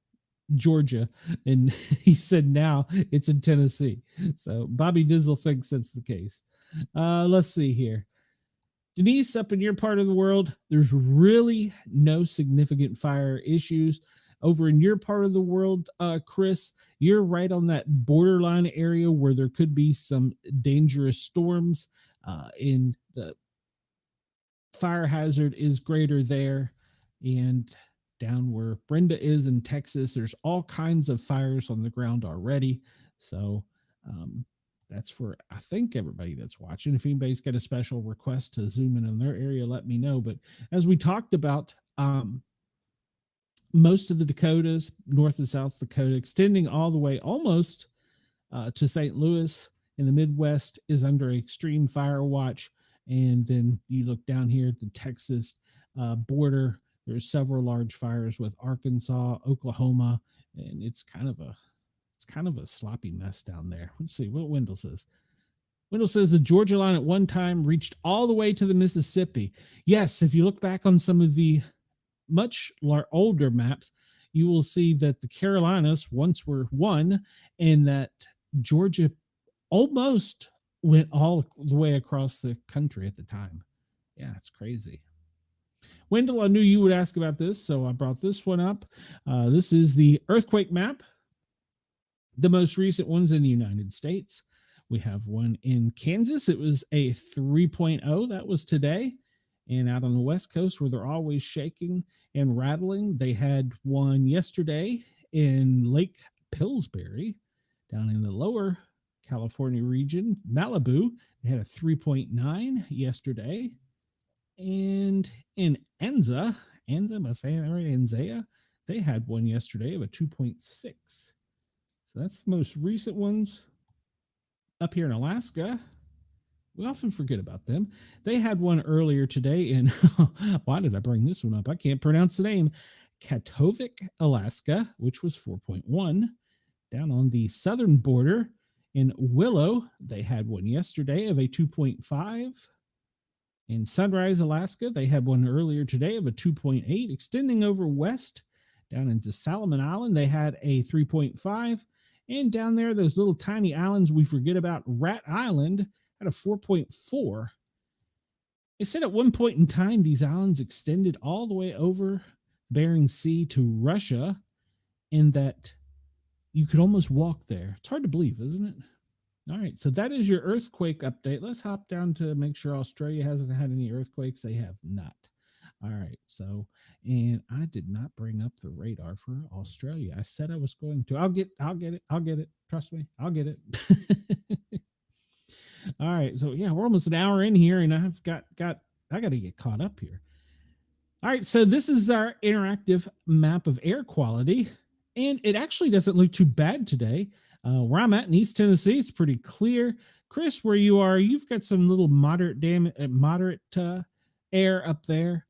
Georgia, and he said now it's in Tennessee. So Bobby Dizzle thinks that's the case. Let's see here. Denise, up in your part of the world, there's really no significant fire issues. Over in your part of the world, Chris, you're right on that borderline area where there could be some dangerous storms. In the fire hazard is greater there. And down where Brenda is in Texas, there's all kinds of fires on the ground already. So that's for, I think, everybody that's watching. If anybody's got a special request to zoom in on their area, let me know. But as we talked about, most of the Dakotas, North and South Dakota, extending all the way almost to St. Louis in the Midwest, is under extreme fire watch. And then you look down here at the Texas border, there's several large fires with Arkansas, Oklahoma, and it's kind of a sloppy mess down there. Let's see what Wendell says. Wendell says the Georgia line at one time reached all the way to the Mississippi. Yes, if you look back on some of the much older maps, you will see that the Carolinas once were one, and that Georgia almost went all the way across the country at the time. Yeah, it's crazy. Wendell, I knew you would ask about this, so I brought this one up. This is the earthquake map, the most recent ones in the United States. We have one in Kansas. It was a 3.0. That was today. And out on the West Coast, where they're always shaking and rattling, they had one yesterday in Lake Pillsbury, down in the lower California region. Malibu, they had a 3.9 yesterday. And in Enza, am I saying that right? Enzea, they had one yesterday of a 2.6. So that's the most recent ones. Up here in Alaska, we often forget about them. They had one earlier today in, why did I bring this one up? I can't pronounce the name. Katovik, Alaska, which was 4.1. Down on the southern border in Willow, they had one yesterday of a 2.5. In Sunrise, Alaska, they had one earlier today of a 2.8. Extending over west, down into Solomon Island, they had a 3.5. And down there, those little tiny islands we forget about, Rat Island, had a 4.4. They said at one point in time, these islands extended all the way over Bering Sea to Russia, and that you could almost walk there. It's hard to believe, isn't it? All right, so that is your earthquake update. Let's hop down to make sure Australia hasn't had any earthquakes. They have not. All right, so, and I did not bring up the radar for Australia. I said I was going to. I'll get it. Trust me, I'll get it. All right, so yeah, we're almost an hour in here, and I've got I got to get caught up here. All right, so this is our interactive map of air quality, and it actually doesn't look too bad today. Where I'm at in East Tennessee, it's pretty clear. Chris, where you are, you've got some little moderate air up there.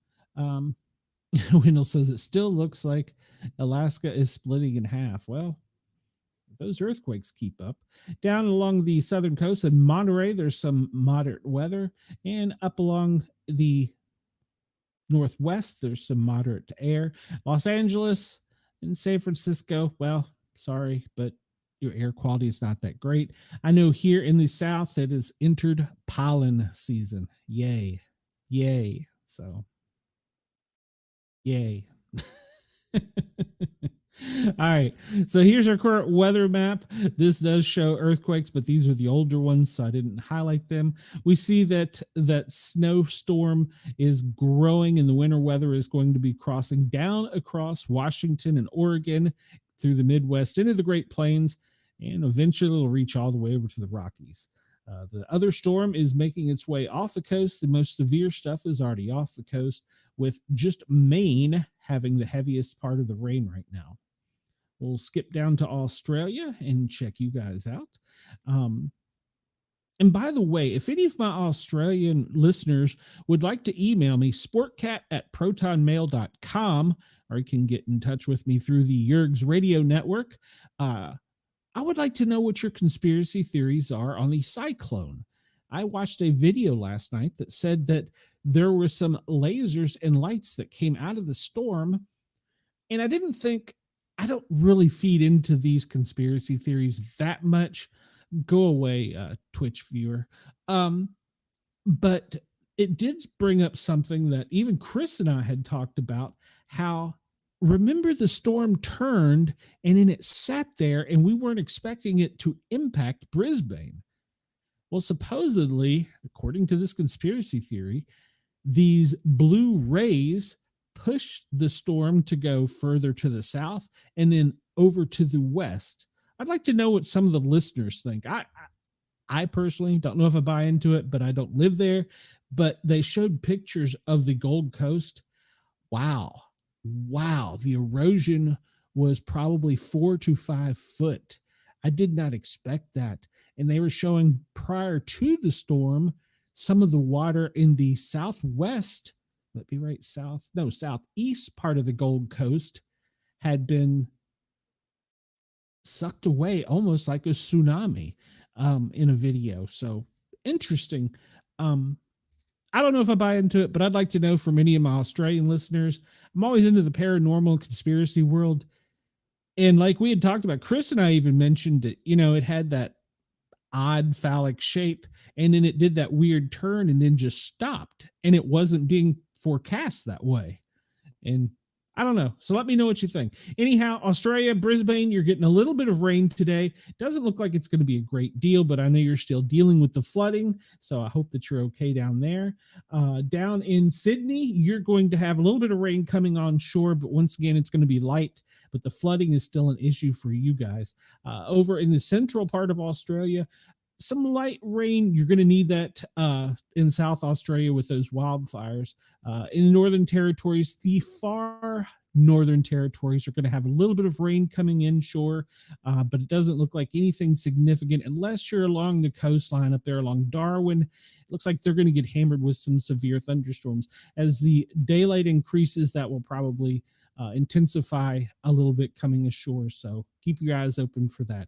Wendell says it still looks like Alaska is splitting in half. Well, those earthquakes keep up. Down along the southern coast in Monterey, there's some moderate weather, and up along the northwest, there's some moderate air. Los Angeles and San Francisco, well, sorry, but your air quality is not that great. I know here in the South, it has entered pollen season. Yay. Yay. So, yay. All right. So here's our current weather map. This does show earthquakes, but these are the older ones, so I didn't highlight them. We see that snowstorm is growing, and the winter weather is going to be crossing down across Washington and Oregon through the Midwest into the Great Plains, and eventually it'll reach all the way over to the Rockies. The other storm is making its way off the coast. The most severe stuff is already off the coast, with just Maine having the heaviest part of the rain right now. We'll skip down to Australia and check you guys out. And by the way, if any of my Australian listeners would like to email me, sportcat@protonmail.com, or you can get in touch with me through the Yerg's Radio Network. I would like to know what your conspiracy theories are on the cyclone. I watched a video last night that said that there were some lasers and lights that came out of the storm, and I don't really feed into these conspiracy theories that much. Go away, Twitch viewer. But it did bring up something that even Chris and I had talked about, how remember the storm turned and then it sat there and we weren't expecting it to impact Brisbane. Well, supposedly, according to this conspiracy theory, these blue rays pushed the storm to go further to the south and then over to the west. I'd like to know what some of the listeners think. I personally don't know if I buy into it, but I don't live there. But they showed pictures of the Gold Coast. Wow, the erosion was probably 4 to 5 foot. I did not expect that. And they were showing prior to the storm, some of the water in the southwest, southeast part of the Gold Coast had been sucked away almost like a tsunami in a video. So interesting. I don't know if I buy into it, but I'd like to know from any of my Australian listeners. I'm always into the paranormal conspiracy world. And like we had talked about, Chris and I even mentioned it, it had that odd phallic shape, and then it did that weird turn and then just stopped, and it wasn't being forecast that way. And I don't know. So let me know what you think. Anyhow, Australia, Brisbane, you're getting a little bit of rain today. Doesn't look like it's going to be a great deal, but I know you're still dealing with the flooding. So I hope that you're okay down there. Down in Sydney, you're going to have a little bit of rain coming on shore, but once again, it's going to be light. But the flooding is still an issue for you guys. Over in the central part of Australia, some light rain. You're going to need that in South Australia with those wildfires. In the Northern Territories, the far Northern Territories are going to have a little bit of rain coming inshore, but it doesn't look like anything significant unless you're along the coastline up there along Darwin. It looks like they're going to get hammered with some severe thunderstorms. As the daylight increases, that will probably intensify a little bit coming ashore. So keep your eyes open for that.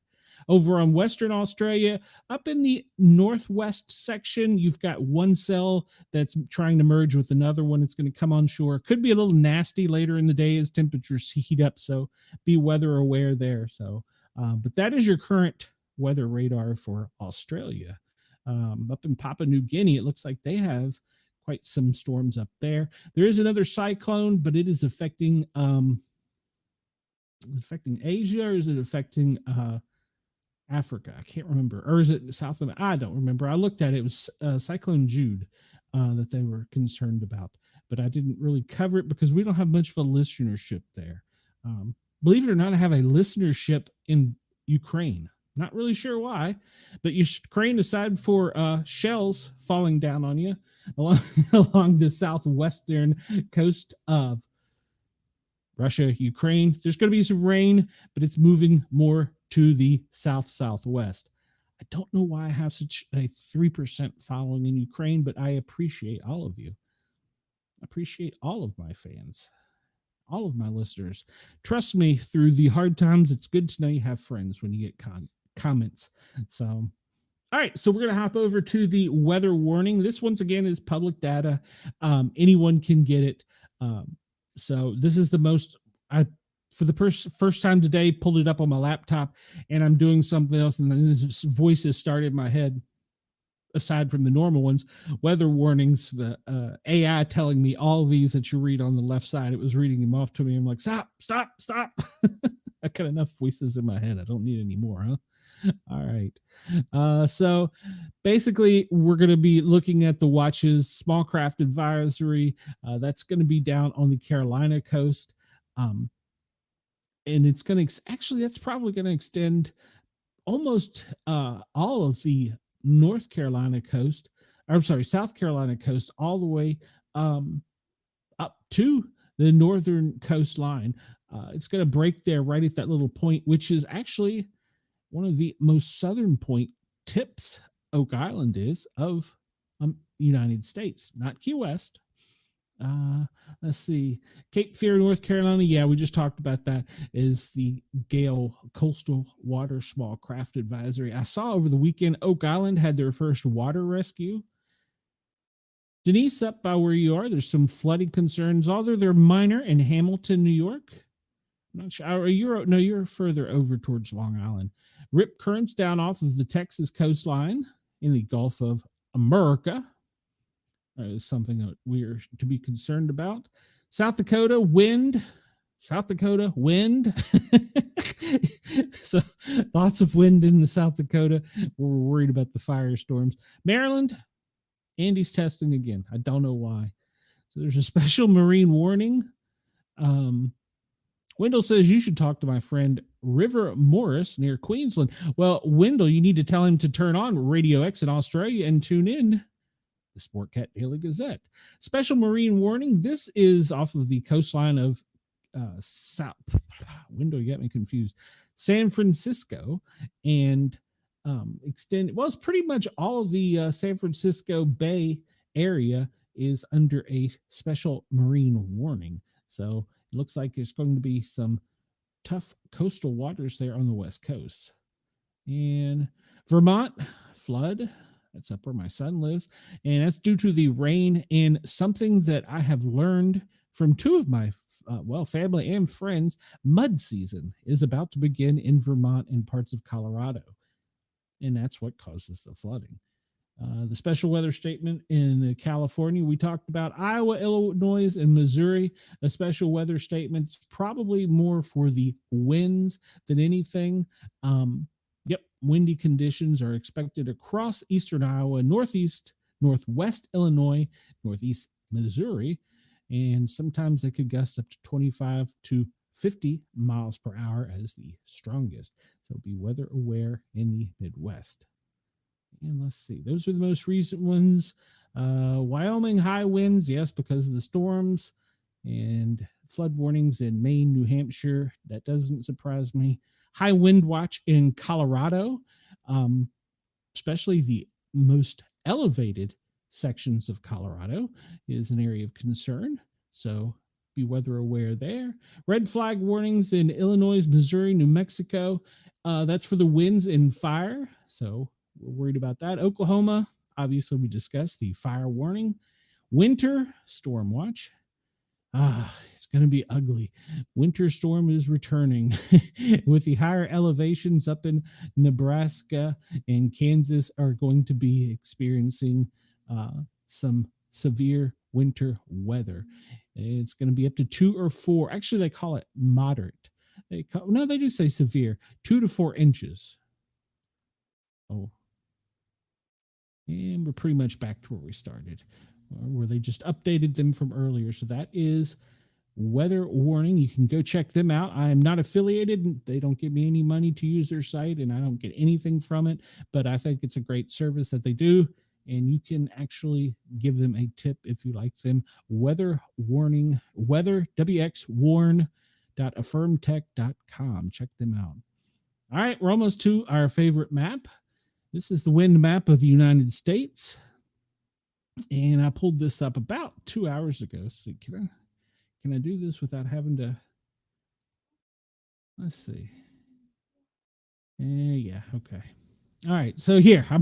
Over on Western Australia, up in the northwest section, you've got one cell that's trying to merge with another one. It's going to come on shore. Could be a little nasty later in the day as temperatures heat up, so be weather aware there. So, but that is your current weather radar for Australia. Up in Papua New Guinea, it looks like they have quite some storms up there. There is another cyclone, but it is affecting Asia, or is it affecting Africa? I can't remember. Or is it South America? I don't remember. I looked at it. It was Cyclone Jude that they were concerned about, but I didn't really cover it because we don't have much of a listenership there. Believe it or not, I have a listenership in Ukraine. Not really sure why, but Ukraine, aside for shells falling down on you along the southwestern coast of Russia, Ukraine, there's going to be some rain, but it's moving more to the southwest. I don't know why I have such a 3% following in Ukraine, but I appreciate all of you. I appreciate all of my fans, all of my listeners. Trust me, through the hard times, it's good to know you have friends when you get comments. So, all right, so we're going to hop over to the weather warning. This, once again, is public data. Anyone can get it. So this is the most, for the first time today, pulled it up on my laptop, and I'm doing something else, and then this voice has started in my head. Aside from the normal ones, weather warnings, the AI telling me all these that you read on the left side, it was reading them off to me. I'm like, stop. I got enough voices in my head. I don't need any more, huh? All right. So basically, we're going to be looking at the watches small craft advisory. That's going to be down on the Carolina coast. And it's going to actually, that's probably going to extend almost all of the South Carolina coast, all the way up to the northern coastline. It's going to break there right at that little point, which is actually one of the most southern point tips Oak Island is of United States, not Key West. Let's see, Cape Fear, North Carolina. Yeah, we just talked about that. Is the Gale Coastal Water Small Craft Advisory. I saw over the weekend Oak Island had their first water rescue. Denise, up by where you are, there's some flooding concerns, although they're minor in Hamilton, New York. I'm not sure. You're further over towards Long Island. Rip currents down off of the Texas coastline in the Gulf of America. Is something that we are to be concerned about. South Dakota wind. So lots of wind in the South Dakota. We're worried about the firestorms. Maryland, Andy's testing again. I don't know why. So there's a special marine warning. Wendell says you should talk to my friend River Morris near Queensland. Well, Wendell, you need to tell him to turn on Radio X in Australia and tune in the Sportcat Daily Gazette. Special marine warning. This is off of the coastline of South. Window, you got me confused. San Francisco and it's pretty much all of the San Francisco Bay area is under a special marine warning. So it looks like there's going to be some tough coastal waters there on the West Coast. And Vermont, flood. That's up where my son lives. And that's due to the rain. And something that I have learned from two of my, family and friends, mud season is about to begin in Vermont and parts of Colorado. And that's what causes the flooding. The special weather statement in California, we talked about Iowa, Illinois, and Missouri. A special weather statement's probably more for the winds than anything. Yep, windy conditions are expected across eastern Iowa, northwest Illinois, northeast Missouri, and sometimes they could gust up to 25 to 50 miles per hour as the strongest. So be weather aware in the Midwest. And let's see, those are the most recent ones. Wyoming high winds, yes, because of the storms, and flood warnings in Maine, New Hampshire. That doesn't surprise me. High wind watch in Colorado, um, especially the most elevated sections of Colorado is an area of concern. So be weather aware there. Red flag warnings in Illinois, Missouri, New Mexico. That's for the winds and fire. So we're worried about that. Oklahoma, obviously, we discussed the fire warning. Winter storm watch. It's going to be ugly. Winter storm is returning with the higher elevations up in Nebraska and Kansas are going to be experiencing some severe winter weather. It's going to be up to 2 or 4. Actually, they call it moderate. They do say severe, 2 to 4 inches. Oh, and we're pretty much back to where we started, where they just updated them from earlier. So that is weather warning. You can go check them out. I am not affiliated. They don't give me any money to use their site, and I don't get anything from it. But I think it's a great service that they do, and you can actually give them a tip if you like them. Weather warning, weather, wxwarn.affirmtech.com. Check them out. All right, we're almost to our favorite map. This is the wind map of the United States. And I pulled this up about 2 hours ago. So can I do this without having to? Let's see. Yeah, okay. All right, so here, I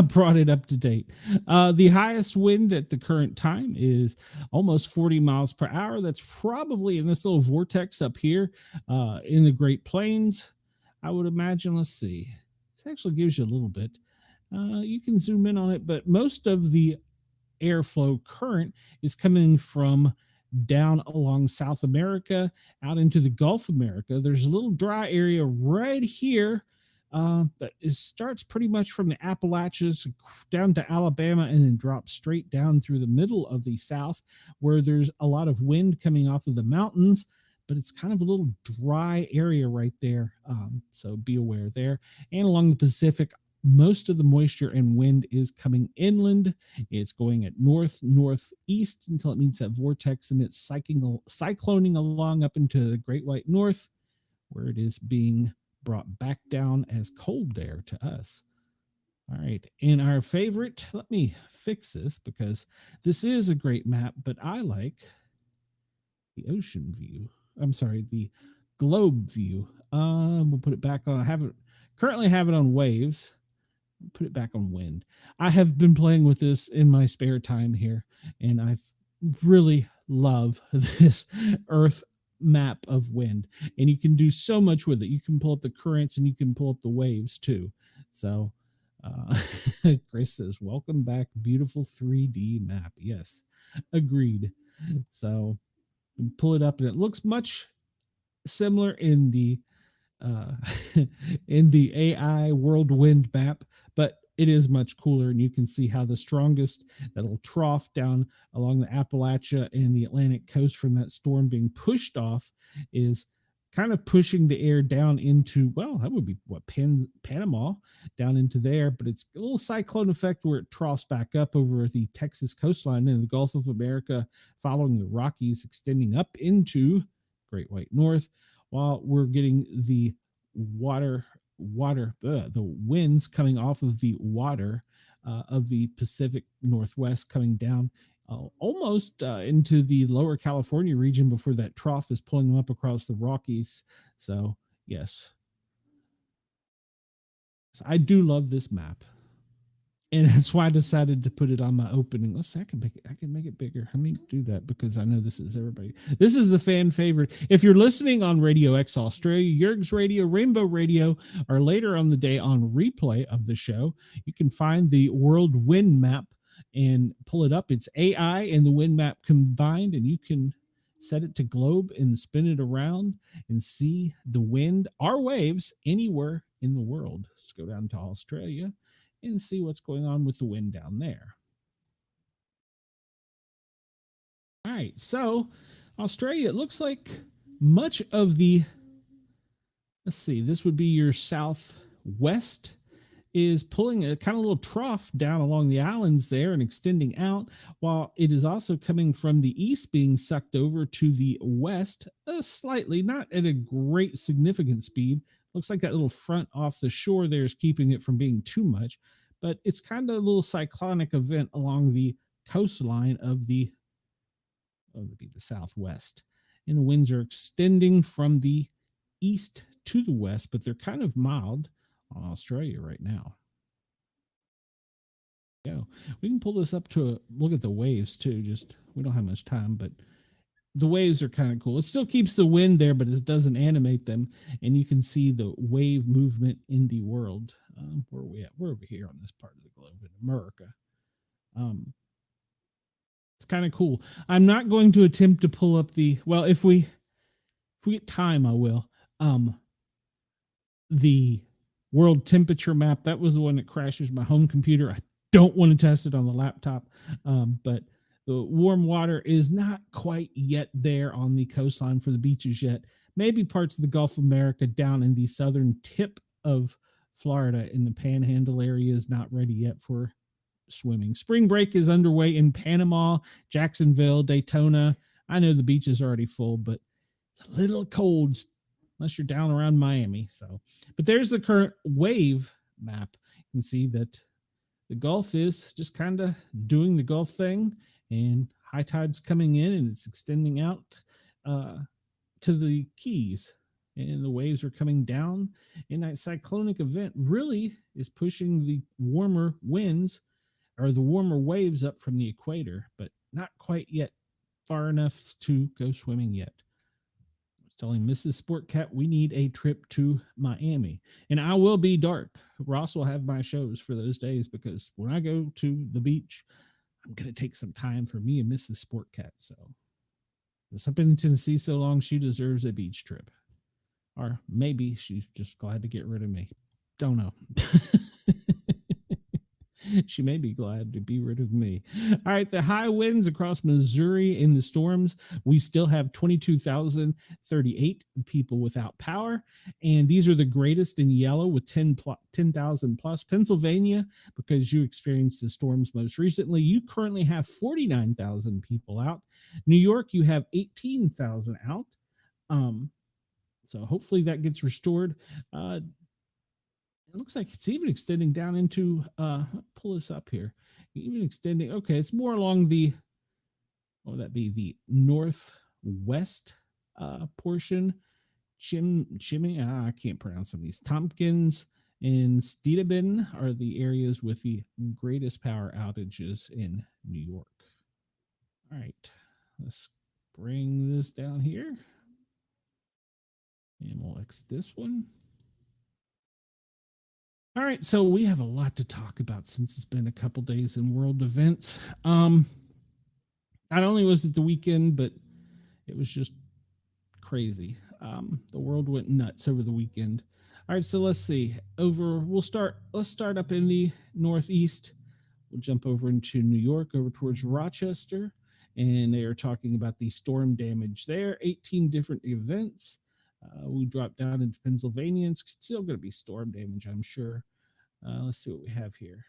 brought it up to date. The highest wind at the current time is almost 40 miles per hour. That's probably in this little vortex up here in the Great Plains, I would imagine. Let's see. This actually gives you a little bit. You can zoom in on it, but most of the airflow current is coming from down along South America out into the Gulf of America. There's a little dry area right here that starts pretty much from the Appalachians down to Alabama and then drops straight down through the middle of the South, where there's a lot of wind coming off of the mountains, but it's kind of a little dry area right there. So be aware there. And along the Pacific, most of the moisture and wind is coming inland. It's going at northeast until it meets that vortex, and it's cycloning along up into the Great White North, where it is being brought back down as cold air to us. All right, and our favorite, let me fix this because this is a great map, but I like the ocean view. I'm sorry, the globe view. We'll put it back on. I currently have it on waves. Put it back on wind. I have been playing with this in my spare time here, and I really love this Earth map of wind. And you can do so much with it. You can pull up the currents and you can pull up the waves too. So Chris says, welcome back, beautiful 3D map. Yes, agreed. So pull it up, and it looks much similar in the in the AI world wind map, but it is much cooler, and you can see how the strongest that'll trough down along the Appalachia and the Atlantic coast from that storm being pushed off is kind of pushing the air down into, well, that would be what, Panama, down into there, but it's a little cyclone effect where it troughs back up over the Texas coastline and the Gulf of America, following the Rockies, extending up into Great White North, while we're getting the the winds coming off of the water of the Pacific Northwest coming down almost into the lower California region before that trough is pulling them up across the Rockies. So yes, so I do love this map. and that's why I decided to put it on my opening. Let's see, I can make it bigger. Let me do that because I know this is everybody. This is the fan favorite. If you're listening on Radio X Australia, Yerg's Radio, Rainbow Radio, or later on the day on replay of the show, you can find the world wind map and pull it up. It's AI and the wind map combined, and you can set it to globe and spin it around and see the wind, our waves, anywhere in the world. Let's go down to Australia and see what's going on with the wind down there. All right, so Australia, it looks like much of the, let's see, this would be your southwest, is pulling a kind of little trough down along the islands there and extending out, while it is also coming from the east, being sucked over to the west, slightly, not at a great significant speed. Looks like that little front off the shore there is keeping it from being too much, but it's kind of a little cyclonic event along the coastline of the, would be the southwest. And the winds are extending from the east to the west, but they're kind of mild on Australia right now. Yeah, we can pull this up to look at the waves too. Just, we don't have much time, but the waves are kind of cool. It still keeps the wind there, but it doesn't animate them. And you can see the wave movement in the world. Where are we at? We're over here on this part of the globe in America. It's kind of cool. I'm not going to attempt to pull up the, well, if we get time, I will. The world temperature map, that was the one that crashes my home computer. I don't want to test it on the laptop, but the warm water is not quite yet there on the coastline for the beaches yet. Maybe parts of the Gulf of America down in the southern tip of Florida in the Panhandle area is not ready yet for swimming. Spring break is underway in Panama, Jacksonville, Daytona. I know the beach is already full, but it's a little cold unless you're down around Miami. So, but there's the current wave map. You can see that the Gulf is just kind of doing the Gulf thing, and high tide's coming in and it's extending out to the Keys, and the waves are coming down. And that cyclonic event really is pushing the warmer winds or the warmer waves up from the equator, but not quite yet far enough to go swimming yet. I was telling Mrs. Sportcat we need a trip to Miami, and I will be dark. Ross will have my shows for those days, because when I go to the beach, I'm going to take some time for me and Mrs. Sportcat. So I've been in Tennessee so long, she deserves a beach trip. Or maybe she's just glad to get rid of me. Don't know. She may be glad to be rid of me. All right, the high winds across Missouri in the storms. We still have 22,038 people without power, and these are the greatest in yellow with 10,000 plus. Pennsylvania, because you experienced the storms most recently, you currently have 49,000 people out. New York, you have 18,000 out. So hopefully that gets restored. It looks like it's even extending down into, pull this up here, even extending. Okay, it's more along the, what would that be, the northwest portion. I can't pronounce some of these. Tompkins and Steedeben are the areas with the greatest power outages in New York. All right, let's bring this down here. And we'll exit this one. All right, so we have a lot to talk about since it's been a couple days in world events. Not only was it the weekend, but it was just crazy. The world went nuts over the weekend. All right, so let's see. Let's start up in the northeast. We'll jump over into New York, over towards Rochester, and they are talking about the storm damage there. 18 different events. We dropped down into Pennsylvania. It's still going to be storm damage, I'm sure. Let's see what we have here.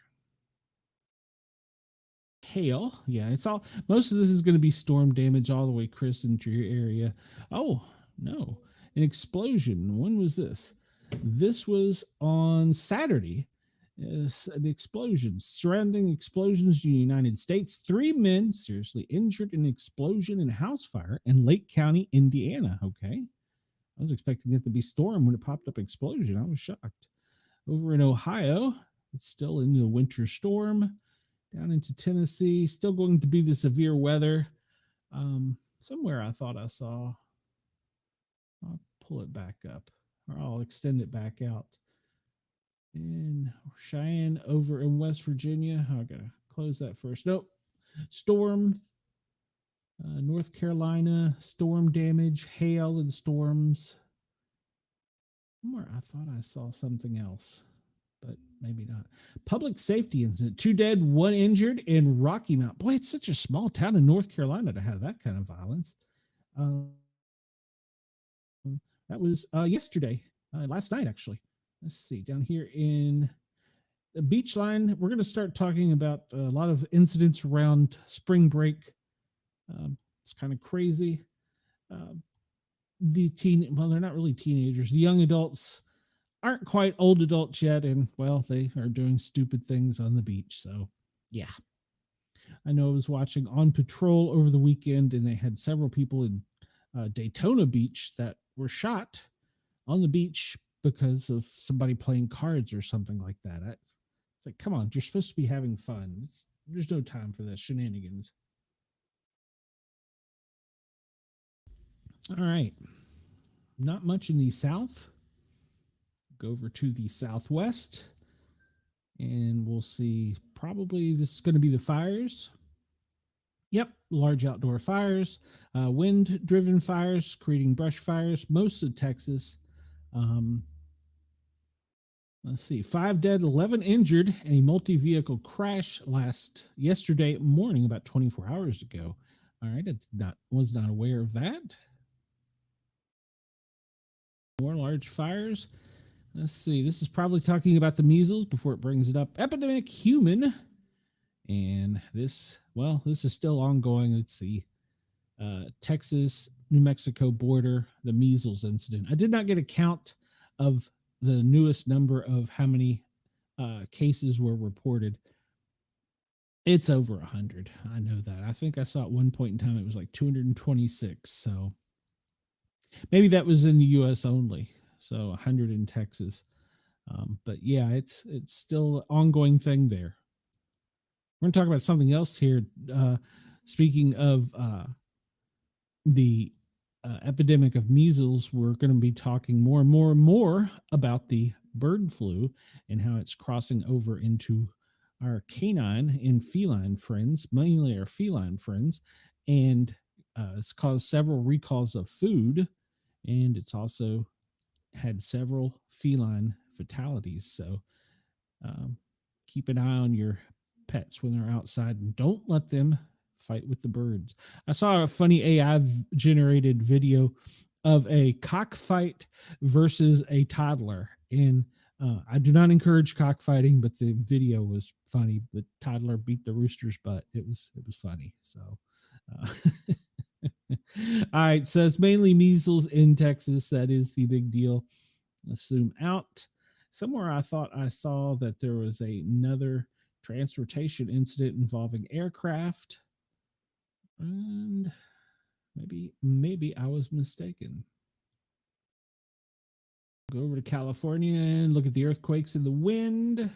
Hail. Yeah, it's all, most of this is going to be storm damage all the way, Chris, into your area. Oh, no. An explosion. When was this? This was on Saturday. It's an explosion. Surrounding explosions in the United States. 3 men seriously injured in an explosion and house fire in Lake County, Indiana. Okay. I was expecting it to be storm when it popped up explosion. I was shocked. Over in Ohio, It's still in the winter storm down into Tennessee. Still going to be the severe weather. Somewhere I thought I saw. I'll pull it back up, or I'll extend it back out. In Cheyenne over in West Virginia. I gotta close that first. Nope. Storm. North Carolina, storm damage, hail and storms. Somewhere I thought I saw something else, but maybe not. Public safety incident. 2 dead, 1 injured in Rocky Mount. Boy, it's such a small town in North Carolina to have that kind of violence. That was yesterday, last night, actually. Let's see, down here in the beach line, we're going to start talking about a lot of incidents around spring break. It's kind of crazy. Well, they're not really teenagers. The young adults aren't quite old adults yet, and well, they are doing stupid things on the beach. So, yeah. I know I was watching On Patrol over the weekend, and they had several people in Daytona Beach that were shot on the beach because of somebody playing cards or something like that. It's like, come on, you're supposed to be having fun. There's no time for this shenanigans. All right. Not much in the south. Go over to the southwest, and we'll see. Probably this is going to be the fires. Yep, large outdoor fires, wind-driven fires, creating brush fires, most of Texas. Let's see, 5 dead, 11 injured in a multi-vehicle crash yesterday morning, about 24 hours ago. All right, I was not aware of that. More large fires. Let's see. This is probably talking about the measles before it brings it up. Epidemic human. And this is still ongoing. Let's see. Texas, New Mexico border, the measles incident. I did not get a count of the newest number of how many cases were reported. It's over 100. I know that. I think I saw at one point in time it was like 226. So maybe that was in the U.S. only, so 100 in Texas. But yeah, it's still an ongoing thing there. We're going to talk about something else here. Speaking of the epidemic of measles, we're going to be talking more and more about the bird flu and how it's crossing over into our canine and feline friends, mainly our feline friends, and it's caused several recalls of food. And it's also had several feline fatalities. So keep an eye on your pets when they're outside and don't let them fight with the birds. I saw a funny AI generated video of a cockfight versus a toddler. And I do not encourage cockfighting, but the video was funny. The toddler beat the rooster's butt. It was funny. So all right, so it's mainly measles in Texas. That is the big deal. Let's zoom out. Somewhere I thought I saw that there was another transportation incident involving aircraft. And maybe I was mistaken. Go over to California and look at the earthquakes and the wind.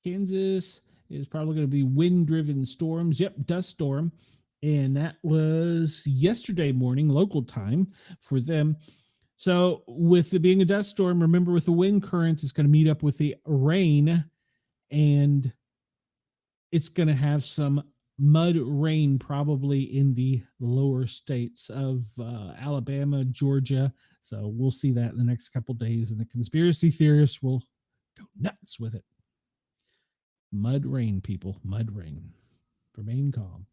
Kansas is probably going to be wind-driven storms. Yep, dust storm. And that was yesterday morning, local time for them. So with it being a dust storm, remember with the wind currents, it's going to meet up with the rain, and it's going to have some mud rain probably in the lower states of Alabama, Georgia. So we'll see that in the next couple days, and the conspiracy theorists will go nuts with it. Mud rain, people, mud rain. Remain calm.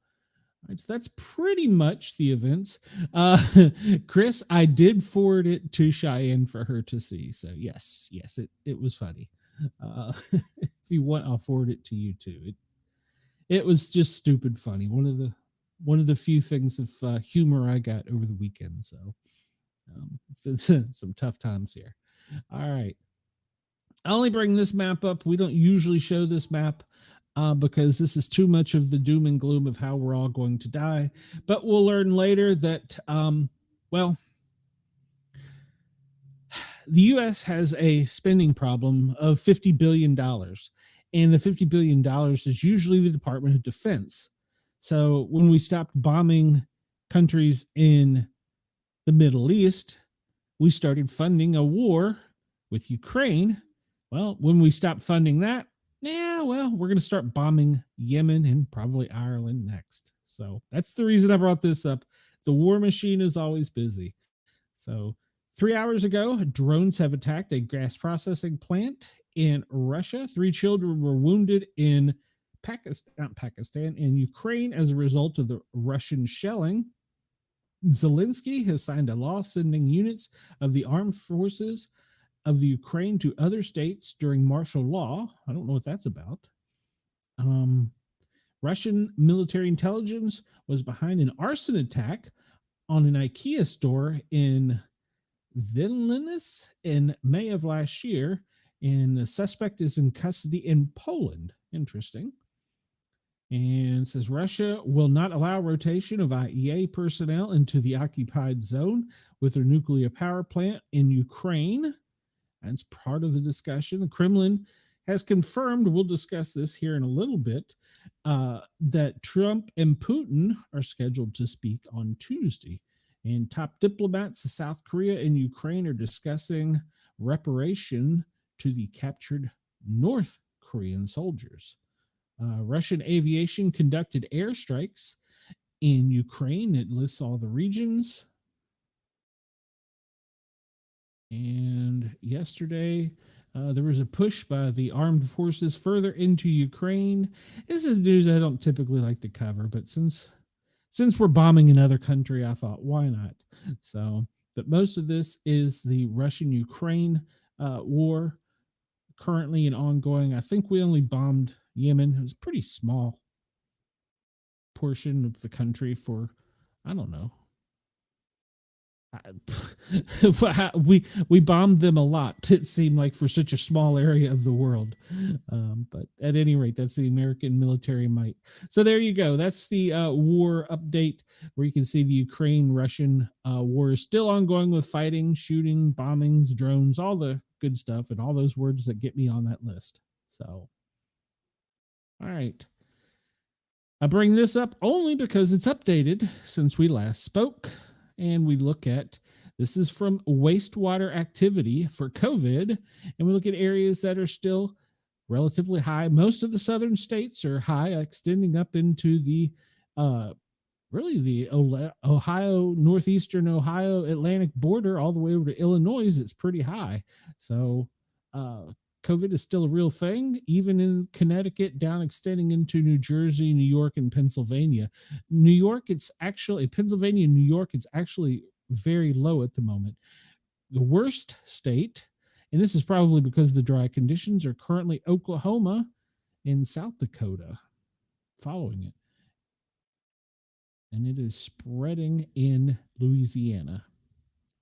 All right, so that's pretty much the events. Chris, I did forward it to Cheyenne for her to see. So yes, it was funny. If you want, I'll forward it to you too. It was just stupid funny. One of the few things of humor I got over the weekend. So it's been some tough times here. All right. I only bring this map up. We don't usually show this map because this is too much of the doom and gloom of how we're all going to die. But we'll learn later that, the US has a spending problem of $50 billion, and the $50 billion is usually the Department of Defense. So when we stopped bombing countries in the Middle East, we started funding a war with Ukraine. Well, when we stopped funding that, yeah, well, we're going to start bombing Yemen and probably Ireland next. So that's the reason I brought this up. The war machine is always busy. So 3 hours ago, drones have attacked a gas processing plant in Russia. 3 children were wounded in Pakistan, in Ukraine as a result of the Russian shelling. Zelensky has signed a law sending units of the armed forces of the Ukraine to other states during martial law. I don't know what that's about. Russian military intelligence was behind an arson attack on an IKEA store in Vilnius in May of last year, and the suspect is in custody in Poland. Interesting. And it says Russia will not allow rotation of IEA personnel into the occupied zone with their nuclear power plant in Ukraine. That's part of the discussion. The Kremlin has confirmed, we'll discuss this here in a little bit, that Trump and Putin are scheduled to speak on Tuesday. And top diplomats of South Korea and Ukraine are discussing reparation to the captured North Korean soldiers. Russian aviation conducted airstrikes in Ukraine. It lists all the regions. And yesterday, there was a push by the armed forces further into Ukraine. This is news I don't typically like to cover, but since we're bombing another country, I thought, why not? So, but most of this is the Russian-Ukraine war, currently and ongoing. I think we only bombed Yemen. It was a pretty small portion of the country for, I don't know. We bombed them a lot, it seemed like, for such a small area of the world. But at any rate, that's the American military might. So there you go. That's the war update, where you can see the Ukraine-Russian war is still ongoing with fighting, shooting, bombings, drones, all the good stuff, and all those words that get me on that list. So, all right. I bring this up only because it's updated since we last spoke. And we look at, this is from wastewater activity for COVID, and we look at areas that are still relatively high. Most of the southern states are high, extending up into the really the Ohio, northeastern Ohio, Atlantic border, all the way over to Illinois. It's pretty high. So COVID is still a real thing, even in Connecticut, down extending into New Jersey, New York, and Pennsylvania. New York, it's actually, Pennsylvania and New York, it's actually very low at the moment. The worst state, and this is probably because of the dry conditions, are currently Oklahoma and South Dakota following it. And it is spreading in Louisiana.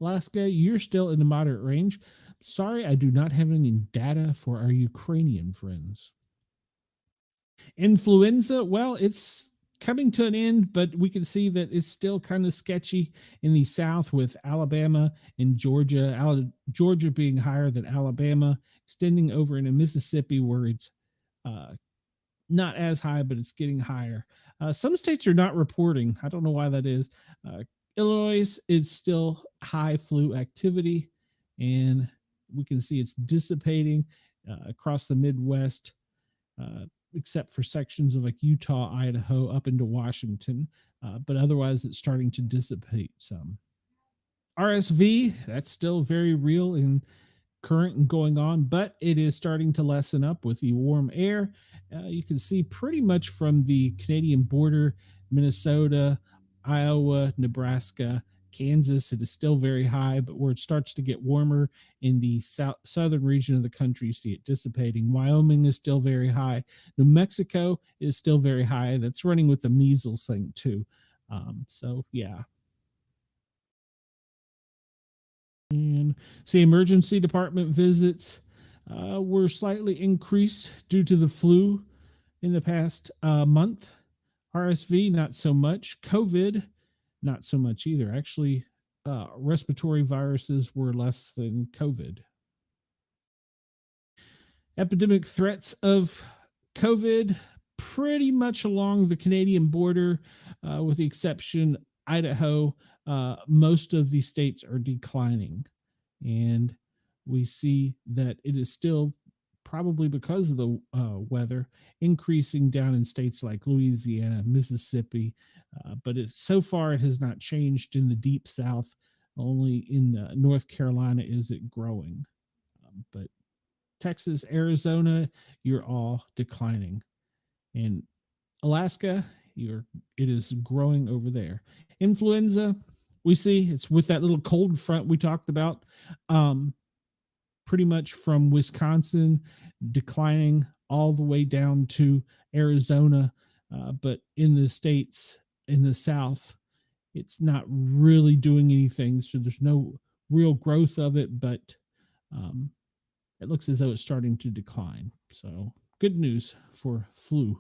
Alaska, you're still in the moderate range. Sorry, I do not have any data for our Ukrainian friends. Influenza, well, it's coming to an end, but we can see that it's still kind of sketchy in the South, with Alabama and Georgia, Georgia being higher than Alabama, extending over into Mississippi, where it's not as high, but it's getting higher. Some states are not reporting. I don't know why that is. Illinois is still high flu activity, and we can see it's dissipating across the Midwest, except for sections of like Utah, Idaho, up into Washington. But otherwise, it's starting to dissipate some. RSV, that's still very real and current and going on, but it is starting to lessen up with the warm air. You can see pretty much from the Canadian border, Minnesota, Iowa, Nebraska, Kansas, it is still very high, but where it starts to get warmer in the southern region of the country, you see it dissipating. Wyoming is still very high. New Mexico is still very high. That's running with the measles thing too. So yeah. And see, emergency department visits were slightly increased due to the flu in the past month. RSV, not so much. COVID, not so much either. Actually, respiratory viruses were less than COVID. Epidemic threats of COVID pretty much along the Canadian border, with the exception Idaho. Most of these states are declining, and we see that it is still probably because of the weather increasing down in states like Louisiana, Mississippi, but so far it has not changed in the deep South. Only in North Carolina is it growing, but Texas, Arizona, you're all declining. And Alaska, it is growing over there. Influenza, we see it's with that little cold front we talked about, pretty much from Wisconsin declining all the way down to Arizona. But in the states in the South, it's not really doing anything. So there's no real growth of it, but it looks as though it's starting to decline. So good news for flu.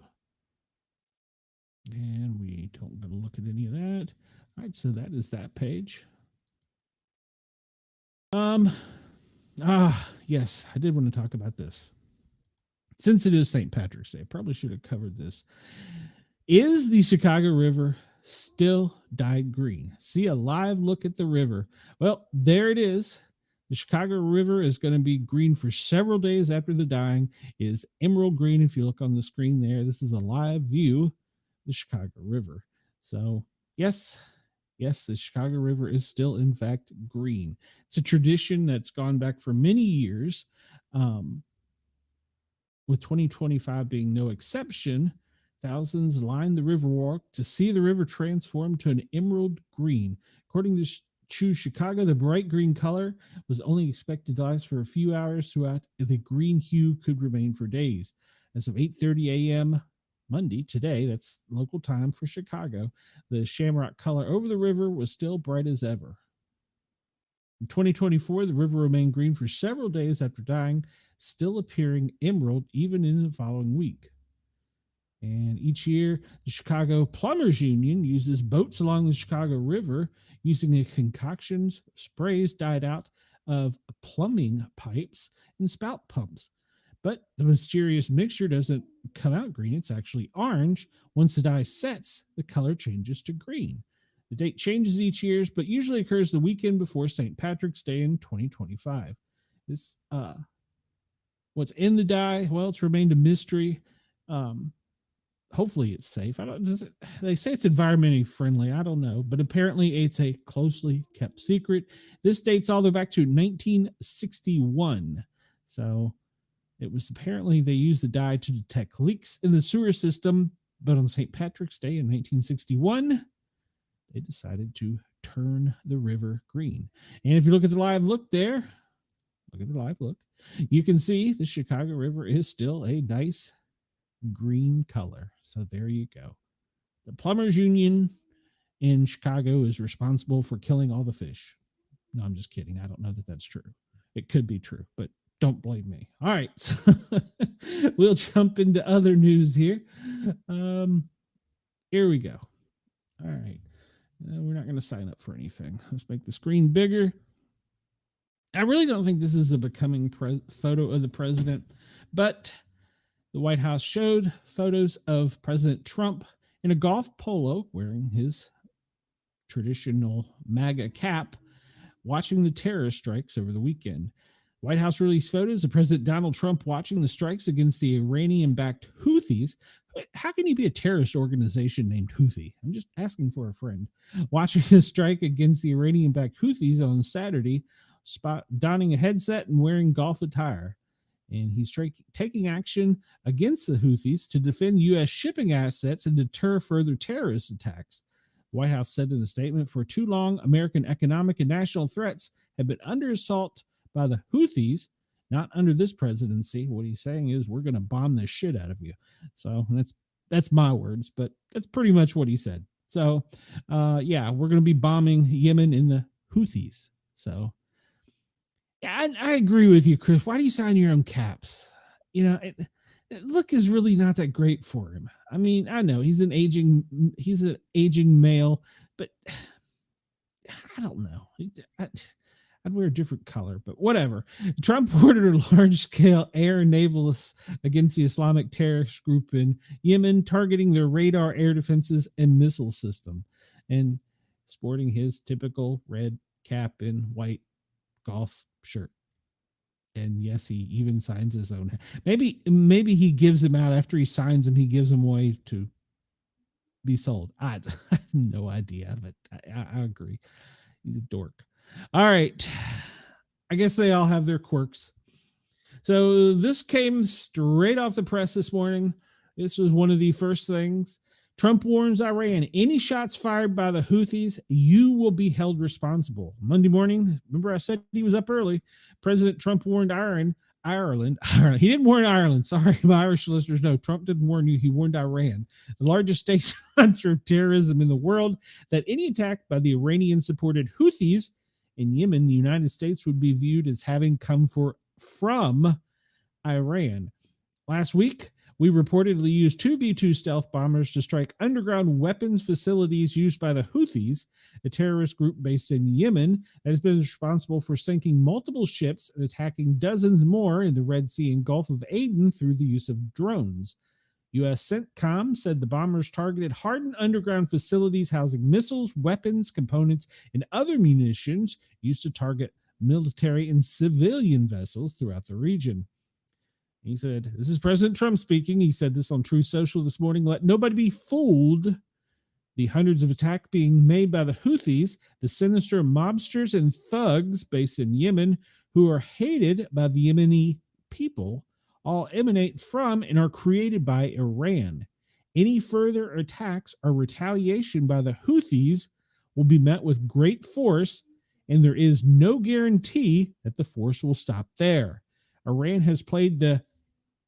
And we don't going to look at any of that. All right, so that is that page. Yes, I did want to talk about this. Since it is St. Patrick's Day, I probably should have covered this. Is the Chicago River still dyed green? See a live look at the river. Well, there it is. The Chicago River is going to be green for several days after the dyeing. It is emerald green. If you look on the screen there, this is a live view of the Chicago River. So yes, the Chicago River is still in fact green. It's a tradition that's gone back for many years, with 2025 being no exception. Thousands lined the Riverwalk to see the river transform to an emerald green. According to Choose Chicago, the bright green color was only expected to last for a few hours. Throughout, the green hue could remain for days. As of 8:30 a.m. Monday, today, that's local time for Chicago, the shamrock color over the river was still bright as ever. In 2024, the river remained green for several days after dyeing, still appearing emerald even in the following week. And each year, the Chicago Plumbers Union uses boats along the Chicago River using a concoctions, sprays dyed out of plumbing pipes and spout pumps. But the mysterious mixture doesn't come out green. It's actually orange. Once the dye sets, the color changes to green. The date changes each year, but usually occurs the weekend before St. Patrick's Day in 2025. This, what's in the dye? Well, it's remained a mystery. Hopefully it's safe. They say it's environmentally friendly. I don't know, but apparently it's a closely kept secret. This dates all the way back to 1961. So it was apparently they used the dye to detect leaks in the sewer system, but on St. Patrick's Day in 1961, they decided to turn the river green. And if you look at the live look there, you can see the Chicago River is still a nice green color. So there you go. The Plumbers Union in Chicago is responsible for killing all the fish. No, I'm just kidding. I don't know that that's true. It could be true, but don't blame me. All right. So we'll jump into other news here. Here we go. All right. We're not going to sign up for anything. Let's make the screen bigger. I really don't think this is a becoming photo of the president, but the White House showed photos of President Trump in a golf polo wearing his traditional MAGA cap, watching the terrorist strikes over the weekend. White House released photos of President Donald Trump watching the strikes against the Iranian-backed Houthis. How can you be a terrorist organization named Houthi? I'm just asking for a friend. Watching the strike against the Iranian-backed Houthis on Saturday, donning a headset and wearing golf attire. And he's taking action against the Houthis to defend U.S. shipping assets and deter further terrorist attacks. The White House said in a statement, for too long, American economic and national threats have been under assault by the Houthis, not under this presidency. What he's saying is, we're going to bomb the shit out of you. So that's my words, but that's pretty much what he said. So, yeah, we're going to be bombing Yemen and the Houthis. So, yeah, I agree with you, Chris. Why do you sign your own caps? Look is really not that great for him. I mean, I know he's an aging male, but I don't know. I'd wear a different color, but whatever. Trump ordered a large-scale air and naval against the Islamic terrorist group in Yemen, targeting their radar, air defenses, and missile system, and sporting his typical red cap and white golf shirt. And yes, he even signs his own. Maybe he gives them out after he signs them. He gives them away to be sold. I have no idea, but I agree. He's a dork. All right. I guess they all have their quirks. So this came straight off the press this morning. This was one of the first things. Trump warns Iran, any shots fired by the Houthis, you will be held responsible. Monday morning, remember I said he was up early. President Trump warned Ireland. He didn't warn Ireland. Sorry, my Irish listeners know. Trump didn't warn you. He warned Iran, the largest state sponsor of terrorism in the world, that any attack by the Iranian-supported Houthis in Yemen, the United States would be viewed as having come from Iran. Last week, we reportedly used two B-2 stealth bombers to strike underground weapons facilities used by the Houthis, a terrorist group based in Yemen that has been responsible for sinking multiple ships and attacking dozens more in the Red Sea and Gulf of Aden through the use of drones. U.S. CENTCOM said the bombers targeted hardened underground facilities housing missiles, weapons, components, and other munitions used to target military and civilian vessels throughout the region. He said, this is President Trump speaking. He said this on Truth Social this morning. Let nobody be fooled. The hundreds of attacks being made by the Houthis, the sinister mobsters and thugs based in Yemen who are hated by the Yemeni people, all emanate from and are created by Iran. Any further attacks or retaliation by the Houthis will be met with great force, and there is no guarantee that the force will stop there. Iran has played the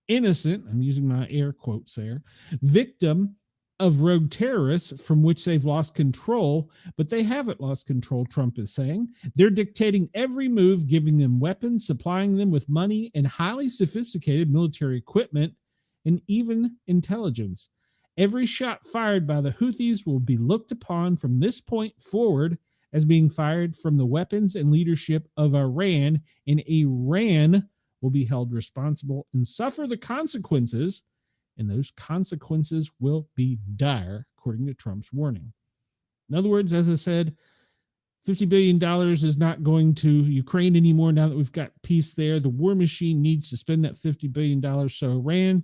innocent, I'm using my air quotes there, victim of rogue terrorists from which they've lost control, but they haven't lost control, Trump is saying. They're dictating every move, giving them weapons, supplying them with money and highly sophisticated military equipment and even intelligence. Every shot fired by the Houthis will be looked upon from this point forward as being fired from the weapons and leadership of Iran, and Iran will be held responsible and suffer the consequences, and those consequences will be dire, according to Trump's warning. In other words, as I said, $50 billion is not going to Ukraine anymore now that we've got peace there. The war machine needs to spend that $50 billion. So Iran,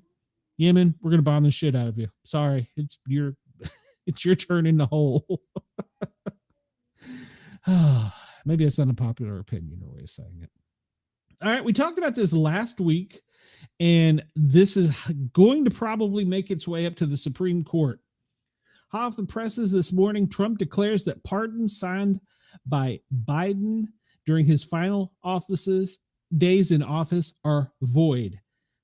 Yemen, we're going to bomb the shit out of you. Sorry, it's your turn in the hole. Maybe that's an unpopular opinion or way of saying it. All right, we talked about this last week, and this is going to probably make its way up to the Supreme Court. Hot off the presses this morning, Trump declares that pardons signed by Biden during his final days in office are void.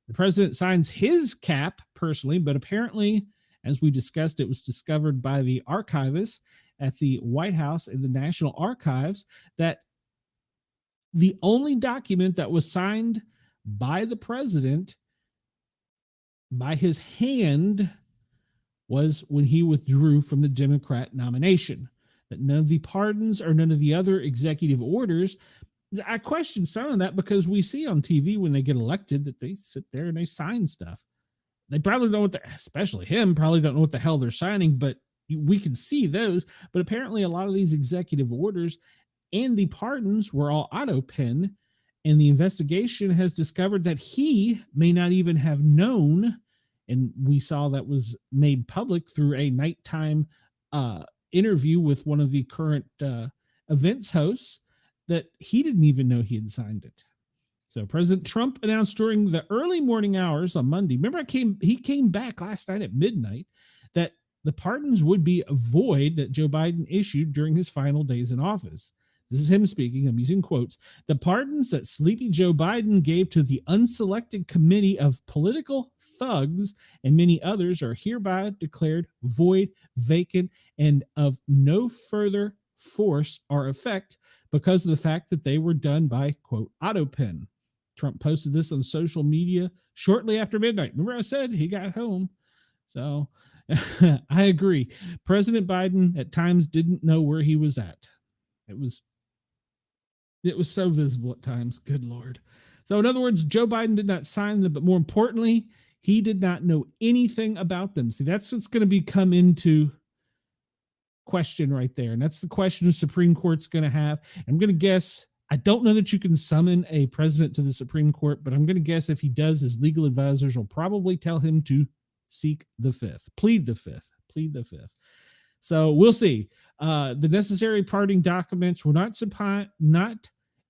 The president signs his cap personally, but apparently, as we discussed, it was discovered by the archivists at the White House and the National Archives that the only document that was signed by the president by his hand was when he withdrew from the Democrat nomination. That none of the pardons or none of the other executive orders. I question some of that because we see on TV when they get elected that they sit there and they sign stuff. They probably don't know especially him, probably don't know what the hell they're signing, but we can see those. But apparently a lot of these executive orders and the pardons were all auto pen, and the investigation has discovered that he may not even have known, and we saw that was made public through a nighttime interview with one of the current events hosts, that he didn't even know he had signed it. So President Trump announced during the early morning hours on Monday, remember he came back last night at midnight, that the pardons would be void that Joe Biden issued during his final days in office. This is him speaking. I'm using quotes. The pardons that Sleepy Joe Biden gave to the unselected committee of political thugs and many others are hereby declared void, vacant, and of no further force or effect because of the fact that they were done by, quote, auto pen. Trump posted this on social media shortly after midnight. Remember I said he got home. So I agree. President Biden at times didn't know where he was at. It was so visible at times. Good Lord. So in other words, Joe Biden did not sign them, but more importantly, he did not know anything about them. See, that's what's going to be come into question right there. And that's the question the Supreme Court's going to have. I'm going to guess, I don't know that you can summon a president to the Supreme Court, but I'm going to guess if he does, his legal advisors will probably tell him to seek the fifth, plead the fifth. So we'll see. The necessary parting documents were not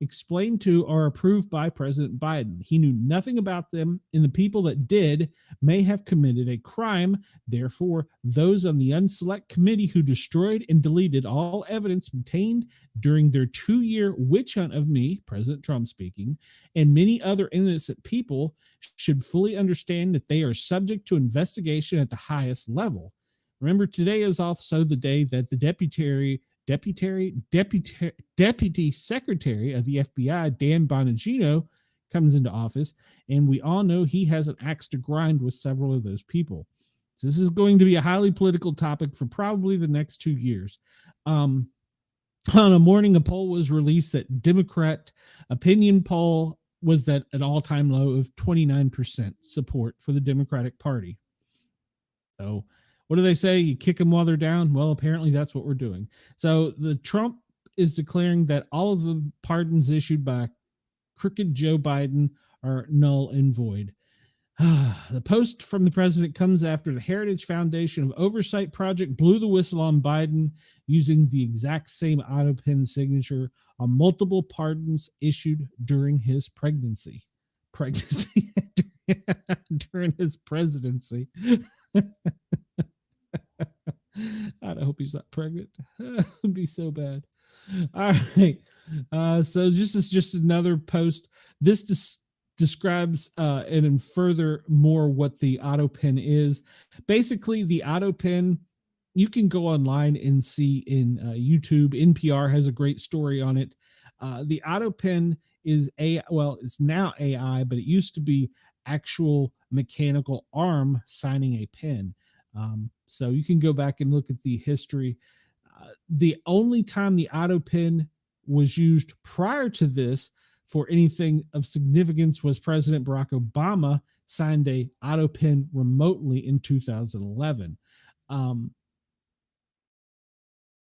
explained to or approved by President Biden. He knew nothing about them, and the people that did may have committed a crime. Therefore, those on the unselect committee who destroyed and deleted all evidence obtained during their 2-year witch hunt of me, President Trump speaking, and many other innocent people should fully understand that they are subject to investigation at the highest level. Remember, today is also the day that the Deputy Secretary of the FBI, Dan Bongino, comes into office, and we all know he has an axe to grind with several of those people. So this is going to be a highly political topic for probably the next 2 years. On a morning, a poll was released that Democrat opinion poll was at an all-time low of 29% support for the Democratic Party. So what do they say? You kick them while they're down? Well, apparently that's what we're doing. So the Trump is declaring that all of the pardons issued by crooked Joe Biden are null and void. The post from the president comes after the Heritage Foundation of Oversight Project blew the whistle on Biden using the exact same auto pen signature on multiple pardons issued during his pregnancy. During his presidency. I hope he's not pregnant. It would be so bad. All right. So this is just another post. This describes and in further more what the auto pen is. Basically, the auto pen, you can go online and see in YouTube. NPR has a great story on it. The auto pen is it's now AI, but it used to be actual mechanical arm signing a pen. So you can go back and look at the history. The only time the auto pen was used prior to this for anything of significance was President Barack Obama signed a auto pen remotely in 2011.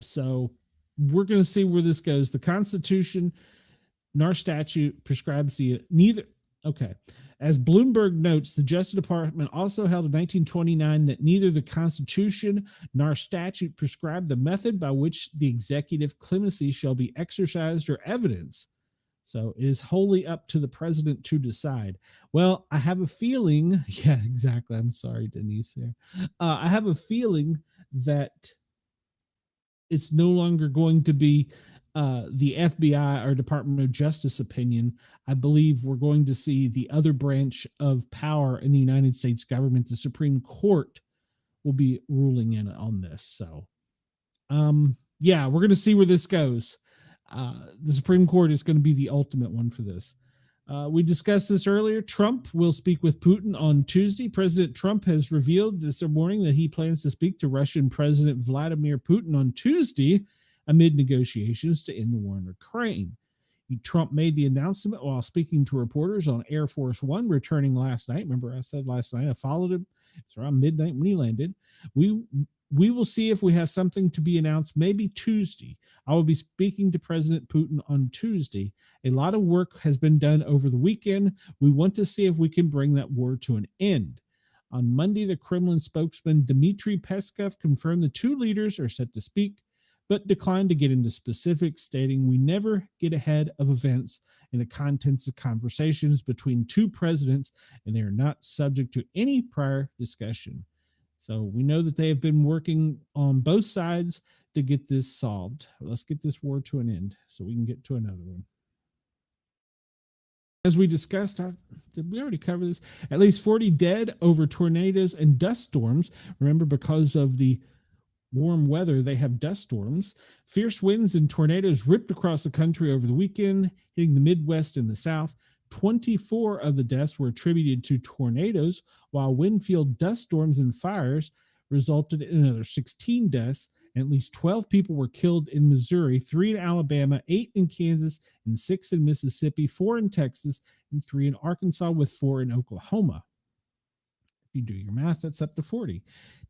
So we're going to see where this goes. The Constitution nor statute prescribes neither. Okay. As Bloomberg notes, the Justice Department also held in 1929 that neither the Constitution nor statute prescribe the method by which the executive clemency shall be exercised or evidence. So it is wholly up to the president to decide. Well, I have a feeling, yeah, exactly. I'm sorry, Denise there. I have a feeling that it's no longer going to be the FBI or Department of Justice opinion. I believe we're going to see the other branch of power in the United States government, the Supreme Court, will be ruling in on this. So, yeah, we're going to see where this goes. The Supreme Court is going to be the ultimate one for this. We discussed this earlier. Trump will speak with Putin on Tuesday. President Trump has revealed this morning that he plans to speak to Russian President Vladimir Putin on Tuesday amid negotiations to end the war in Ukraine. Trump made the announcement while speaking to reporters on Air Force One returning last night. Remember, I said last night I followed him. It's around midnight when he landed. We will see if we have something to be announced maybe Tuesday. I will be speaking to President Putin on Tuesday. A lot of work has been done over the weekend. We want to see if we can bring that war to an end. On Monday, the Kremlin spokesman Dmitry Peskov confirmed the two leaders are set to speak, but declined to get into specifics, stating, "We never get ahead of events in the contents of conversations between two presidents, and they are not subject to any prior discussion." So we know that they have been working on both sides to get this solved. Let's get this war to an end so we can get to another one. As we discussed, did we already cover this? At least 40 dead over tornadoes and dust storms. Remember, because of the warm weather, they have dust storms. Fierce winds and tornadoes ripped across the country over the weekend, hitting the Midwest and the South. 24 of the deaths were attributed to tornadoes, while wind-fueled dust storms and fires resulted in another 16 deaths and at least 12 people were killed in Missouri, 3 in Alabama, 8 in Kansas, and 6 in Mississippi, 4 in Texas, and 3 in Arkansas, with 4 in Oklahoma. If you do your math, that's up to 40.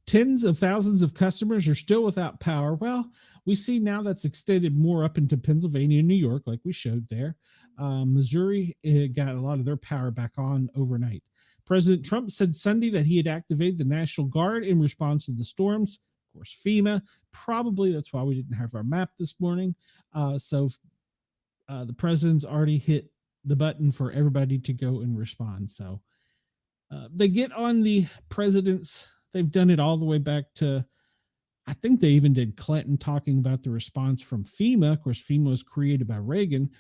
Tens of thousands of customers are still without power. Well, we see now that's extended more up into Pennsylvania and New York, like we showed there. Missouri got a lot of their power back on overnight. President Trump said Sunday that he had activated the National Guard in response to the storms. Of course, FEMA, probably that's why we didn't have our map this morning. So the president's already hit the button for everybody to go and respond. So they get on the presidents. They've done it all the way back to, I think they even did Clinton, talking about the response from FEMA. Of course, FEMA was created by Reagan.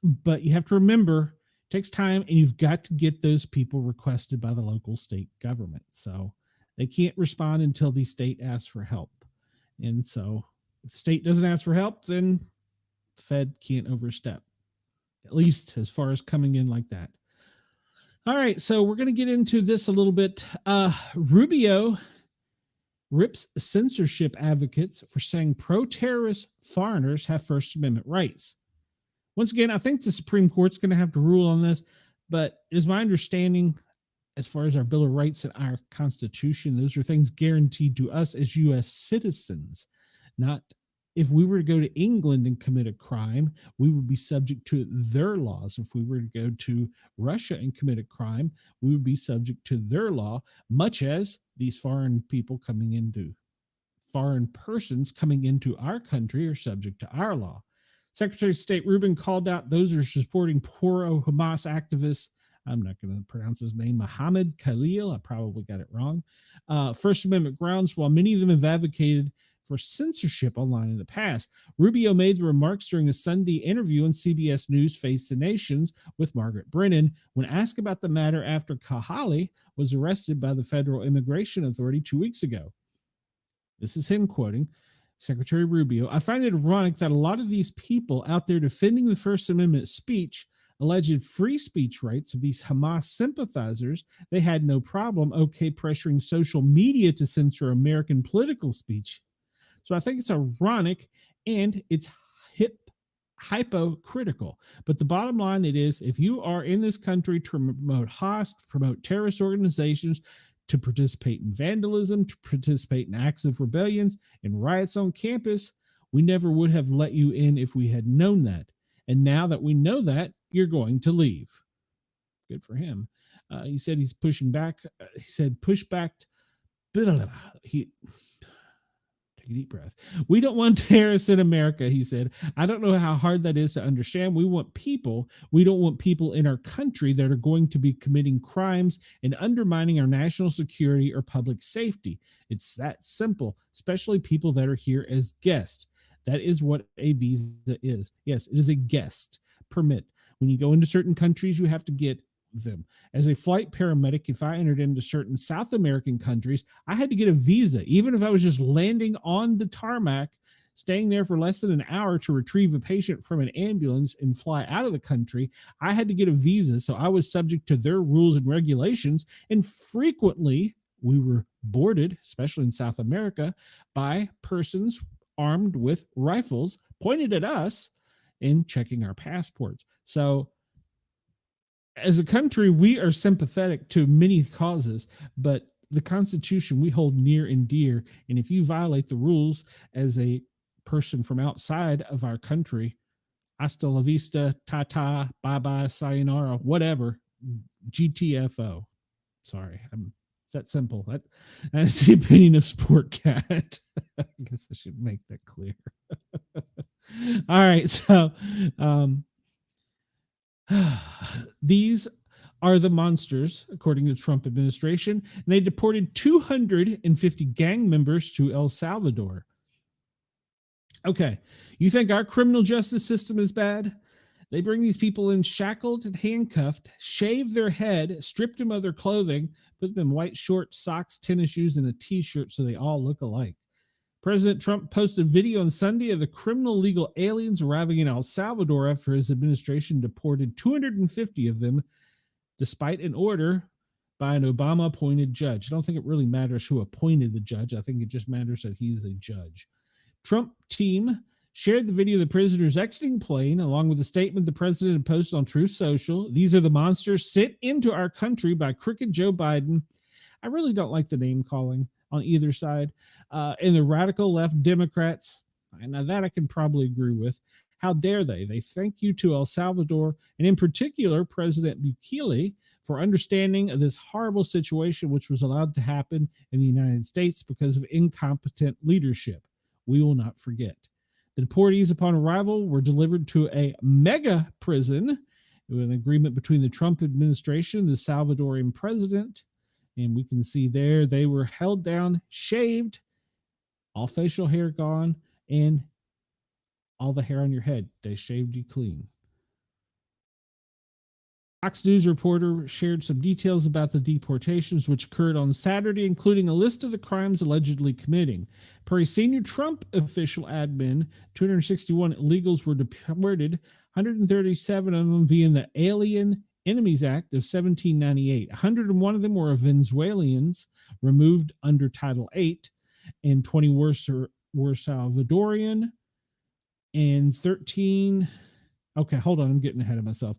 But you have to remember, it takes time, and you've got to get those people requested by the local state government. So they can't respond until the state asks for help. And so if the state doesn't ask for help, then the Fed can't overstep, at least as far as coming in like that. All right, so we're going to get into this a little bit. Rubio rips censorship advocates for saying pro-terrorist foreigners have First Amendment rights. Once again, I think the Supreme Court's going to have to rule on this, but it is my understanding, as far as our Bill of Rights and our Constitution, those are things guaranteed to us as U.S. citizens. Not if we were to go to England and commit a crime, we would be subject to their laws. If we were to go to Russia and commit a crime, we would be subject to their law, much as these foreign persons coming into our country are subject to our law. Secretary of State Rubin called out those who are supporting pro-Hamas activists. I'm not going to pronounce his name, Mohammed Khalil. I probably got it wrong. First Amendment grounds, while many of them have advocated for censorship online in the past. Rubio made the remarks during a Sunday interview on CBS News Face the Nations with Margaret Brennan when asked about the matter after Kahali was arrested by the Federal Immigration Authority 2 weeks ago. This is him quoting Secretary Rubio. I find it ironic that a lot of these people out there defending the First Amendment speech, alleged free speech rights of these Hamas sympathizers, they had no problem pressuring social media to censor American political speech. So I think it's ironic and it's hypocritical. But the bottom line it is, if you are in this country to promote terrorist organizations, to participate in vandalism, to participate in acts of rebellions and riots on campus, we never would have let you in if we had known that. And now that we know that, you're going to leave. Good for him. He said he's pushing back. He said, push back. Take a deep breath. We don't want terrorists in America, he said. I don't know how hard that is to understand. We want people. We don't want people in our country that are going to be committing crimes and undermining our national security or public safety. It's that simple, especially people that are here as guests. That is what a visa is. Yes, it is a guest permit. When you go into certain countries, you have to get them. As a flight paramedic, if I entered into certain South American countries, I had to get a visa, even if I was just landing on the tarmac, staying there for less than an hour to retrieve a patient from an ambulance and fly out of the country. I had to get a visa, so I was subject to their rules and regulations, and frequently we were boarded, especially in South America, by persons armed with rifles pointed at us and checking our passports. So as a country, we are sympathetic to many causes, but the Constitution we hold near and dear. And if you violate the rules as a person from outside of our country, hasta la vista, ta-ta, bye-bye, sayonara, whatever, GTFO. Sorry, it's that simple. That is the opinion of Sportcat. I guess I should make that clear. All right, so these are the monsters, according to the Trump administration, and they deported 250 gang members to El Salvador. Okay, you think our criminal justice system is bad? They bring these people in shackled and handcuffed, shave their head, strip them of their clothing, put them in white shorts, socks, tennis shoes, and a t-shirt so they all look alike. President Trump posted a video on Sunday of the criminal legal aliens arriving in El Salvador after his administration deported 250 of them, despite an order by an Obama appointed judge. I don't think it really matters who appointed the judge. I think it just matters that he's a judge. Trump team shared the video of the prisoners exiting plane along with the statement the president had posted on Truth Social. These are the monsters sent into our country by crooked Joe Biden. I really don't like the name calling on either side. And the radical left Democrats, now that I can probably agree with. How dare they? They thank you to El Salvador, and in particular, President Bukele, for understanding of this horrible situation which was allowed to happen in the United States because of incompetent leadership. We will not forget. The deportees upon arrival were delivered to a mega prison with an agreement between the Trump administration and the Salvadorian president. And we can see there they were held down, shaved, all facial hair gone, and all the hair on your head. They shaved you clean. Fox News reporter shared some details about the deportations which occurred on Saturday, including a list of the crimes allegedly committing. Per a senior Trump official admin, 261 illegals were deported, 137 of them via the Alien Enemies Act of 1798. 101 of them were Venezuelans removed under Title VIII, and 20 were Salvadorian, and 13... Okay, hold on. I'm getting ahead of myself.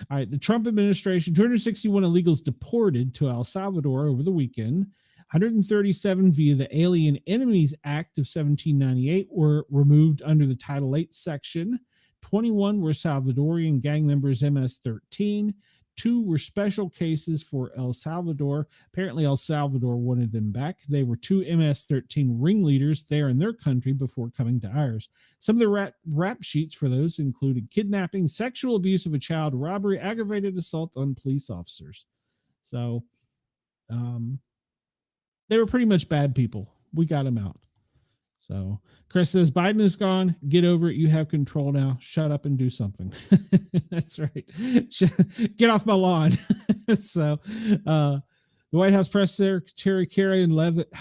All right. The Trump administration, 261 illegals deported to El Salvador over the weekend. 137 via the Alien Enemies Act of 1798 were removed under the Title VIII section. 21 were Salvadorian gang members MS-13. 2 were special cases for El Salvador. Apparently, El Salvador wanted them back. They were 2 MS-13 ringleaders there in their country before coming to ours. Some of the rap sheets for those included kidnapping, sexual abuse of a child, robbery, aggravated assault on police officers. So they were pretty much bad people. We got them out. So Chris says, Biden is gone. Get over it. You have control now. Shut up and do something. That's right. Get off my lawn. So the White House press secretary Karen Levitt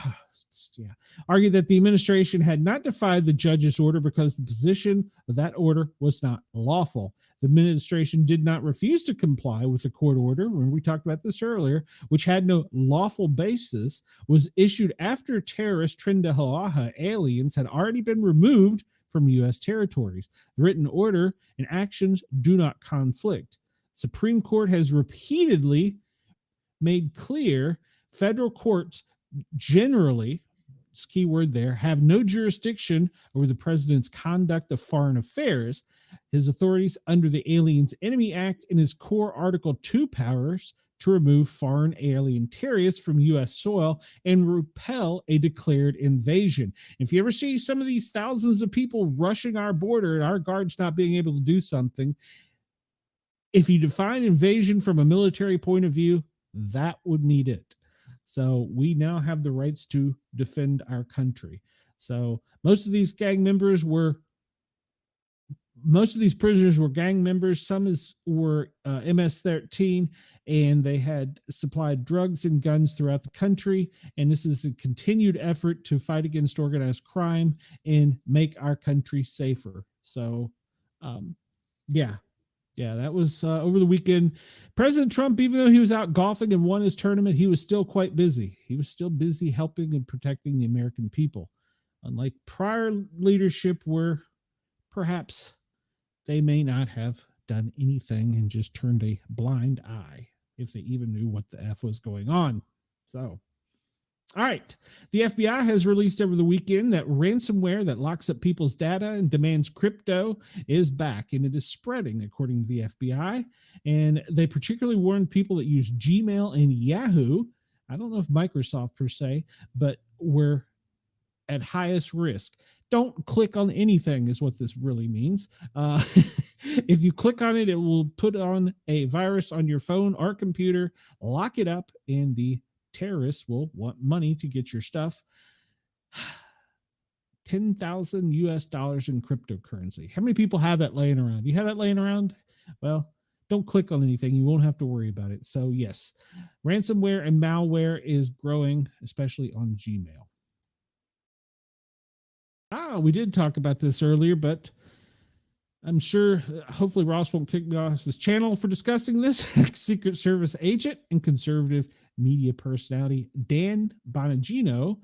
argued that the administration had not defied the judge's order because the position of that order was not lawful. The administration did not refuse to comply with the court order, when we talked about this earlier, which had no lawful basis, was issued after terrorist Trinidad aliens had already been removed from U.S. territories. The written order and actions do not conflict. Supreme Court has repeatedly made clear federal courts generally, key word there, have no jurisdiction over the president's conduct of foreign affairs. His authorities under the Aliens Enemy Act and his core Article 2 powers to remove foreign alien terrorists from U.S. soil and repel a declared invasion. If you ever see some of these thousands of people rushing our border and our guards not being able to do something, if you define invasion from a military point of view, that would mean it. So we now have the rights to defend our country. So most of these prisoners were gang members. Some were MS-13, and they had supplied drugs and guns throughout the country. And this is a continued effort to fight against organized crime and make our country safer. So, yeah, that was over the weekend. President Trump, even though he was out golfing and won his tournament, he was still quite busy. He was still busy helping and protecting the American people. Unlike prior leadership where perhaps they may not have done anything and just turned a blind eye, if they even knew what the F was going on. So, all right. The FBI has released over the weekend that ransomware that locks up people's data and demands crypto is back, and it is spreading, according to the FBI. And they particularly warned people that use Gmail and Yahoo. I don't know if Microsoft per se, but we're at highest risk. Don't click on anything is what this really means. If you click on it, it will put on a virus on your phone or computer, lock it up, and the terrorists will want money to get your stuff. $10,000 US in cryptocurrency. How many people have that laying around? You have that laying around? Well, don't click on anything. You won't have to worry about it. So yes, ransomware and malware is growing, especially on Gmail. We did talk about this earlier, but I'm sure, hopefully Ross won't kick me off his channel for discussing this. Secret Service agent and conservative media personality Dan Bonagino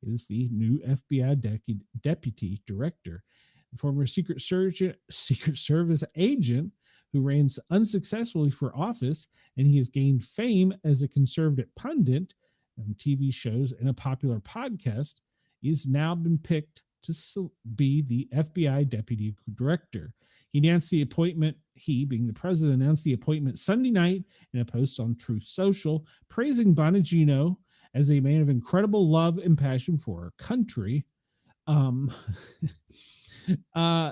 is the new FBI deputy director. The former Secret Service agent who ran unsuccessfully for office, and he has gained fame as a conservative pundit on TV shows and a popular podcast, is now been picked to be the FBI deputy director. He announced the appointment, he being the president, announced the appointment Sunday night in a post on Truth Social, praising Bonagino as a man of incredible love and passion for our country.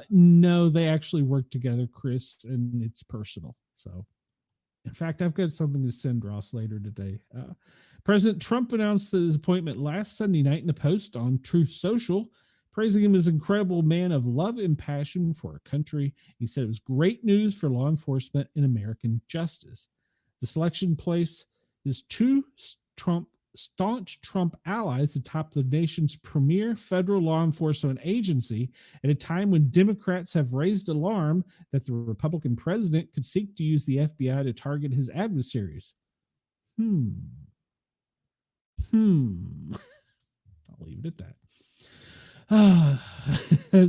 No, they actually work together, Chris, and it's personal. So, in fact, I've got something to send Ross later today. President Trump announced his appointment last Sunday night in a post on Truth Social, praising him as an incredible man of love and passion for our country. He said it was great news for law enforcement and American justice. The selection placed his two staunch Trump allies atop the nation's premier federal law enforcement agency at a time when Democrats have raised alarm that the Republican president could seek to use the FBI to target his adversaries. I'll leave it at that.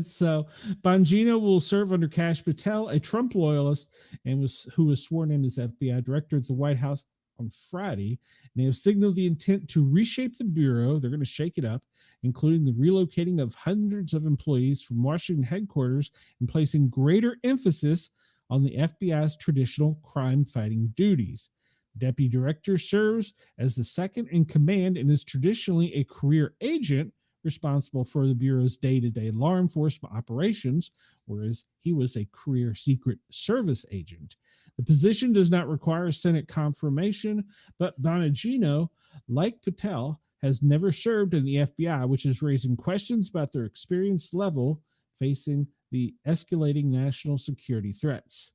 So Bongino will serve under Kash Patel, a Trump loyalist, and who was sworn in as FBI director at the White House on Friday. And they have signaled the intent to reshape the bureau. They're going to shake it up, including the relocating of hundreds of employees from Washington headquarters and placing greater emphasis on the FBI's traditional crime-fighting duties. The deputy director serves as the second in command and is traditionally a career agent responsible for the Bureau's day-to-day law enforcement operations, whereas he was a career Secret Service agent. The position does not require Senate confirmation, but Bonagino, like Patel, has never served in the FBI, which is raising questions about their experience level facing the escalating national security threats.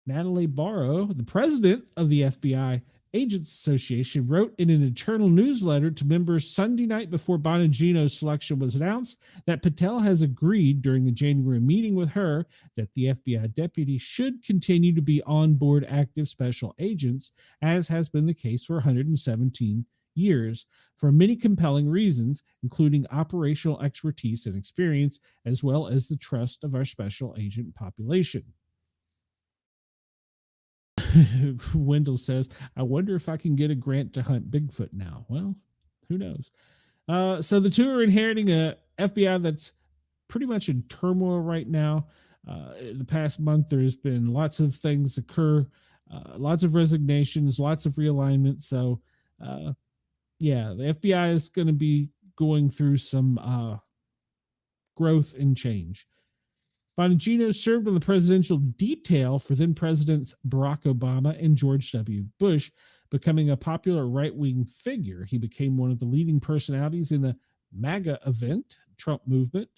Natalie Barrow, the president of the FBI Agents Association, wrote in an internal newsletter to members Sunday night before Bonagino's selection was announced that Patel has agreed during the January meeting with her that the FBI deputy should continue to be on board active special agents, as has been the case for 117 years, for many compelling reasons, including operational expertise and experience, as well as the trust of our special agent population. Wendell says, I wonder if I can get a grant to hunt Bigfoot now. Well, who knows? So the two are inheriting a FBI that's pretty much in turmoil right now. The past month, there's been lots of things occur, lots of resignations, lots of realignment. So, the FBI is going to be going through some growth and change. Bonagino served on the presidential detail for then Presidents Barack Obama and George W. Bush, becoming a popular right-wing figure. He became one of the leading personalities in the MAGA event, Trump movement,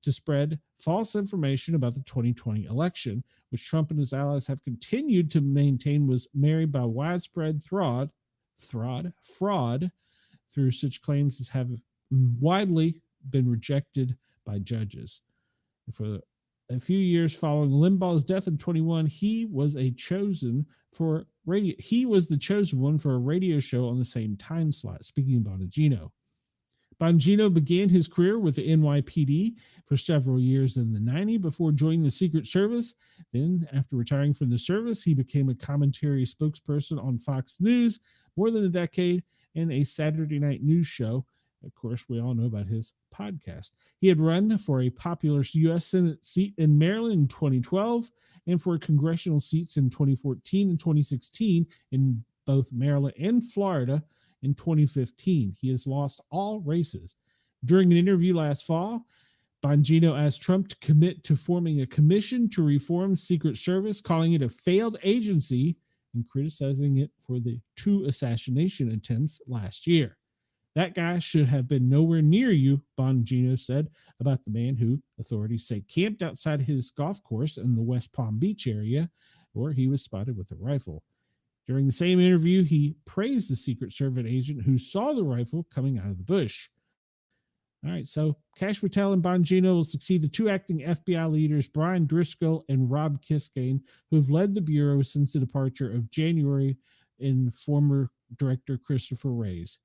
to spread false information about the 2020 election, which Trump and his allies have continued to maintain was married by widespread fraud through such claims as have widely been rejected by judges. For a few years following Limbaugh's death in 2021, he was the chosen one for a radio show on the same time slot. Speaking of Bonagino, Bongino began his career with the NYPD for several years in the 90s before joining the Secret Service. Then, after retiring from the service, he became a commentary spokesperson on Fox News more than a decade and a Saturday night news show. Of course, we all know about his podcast. He had run for a popular U.S. Senate seat in Maryland in 2012 and for congressional seats in 2014 and 2016 in both Maryland and Florida in 2015. He has lost all races. During an interview last fall, Bongino asked Trump to commit to forming a commission to reform Secret Service, calling it a failed agency and criticizing it for the 2 assassination attempts last year. That guy should have been nowhere near you, Bongino said about the man who, authorities say, camped outside his golf course in the West Palm Beach area, where he was spotted with a rifle. During the same interview, he praised the Secret Service agent who saw the rifle coming out of the bush. All right, so Kash Patel and Bongino will succeed the 2 acting FBI leaders, Brian Driscoll and Rob Kiskane, who have led the Bureau since the departure of January in former Director Christopher Wray's.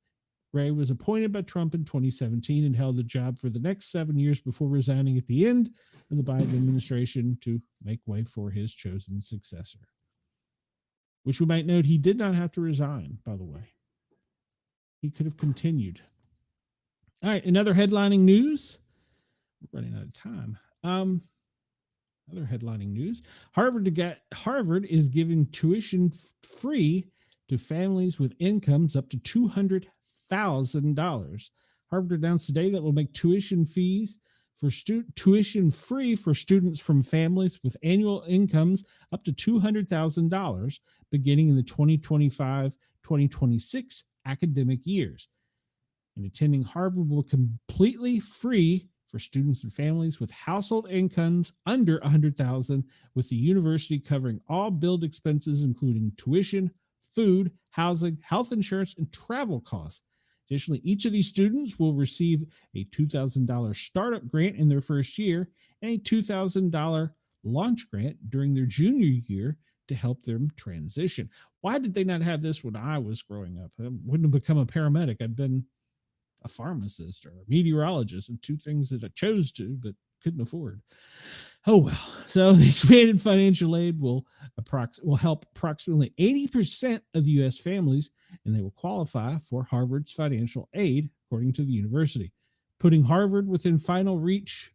Wray was appointed by Trump in 2017 and held the job for the next 7 years before resigning at the end of the Biden administration to make way for his chosen successor. Which we might note, he did not have to resign, by the way. He could have continued. All right, another headlining news. We're running out of time. Other headlining news. Harvard is giving tuition free to families with incomes up to $200,000. Harvard announced today that will make tuition fees for tuition free for students from families with annual incomes up to $200,000 beginning in the 2025-2026 academic years. And attending Harvard will be completely free for students and families with household incomes under $100,000, with the university covering all billed expenses, including tuition, food, housing, health insurance, and travel costs. Additionally, each of these students will receive a $2,000 startup grant in their first year and a $2,000 launch grant during their junior year to help them transition. Why did they not have this when I was growing up? I wouldn't have become a paramedic. I'd been a pharmacist or a meteorologist, and two things that I chose to but couldn't afford. Oh well. So the expanded financial aid will help approximately 80% of U.S. families, and they will qualify for Harvard's financial aid, according to the university. Putting Harvard within financial reach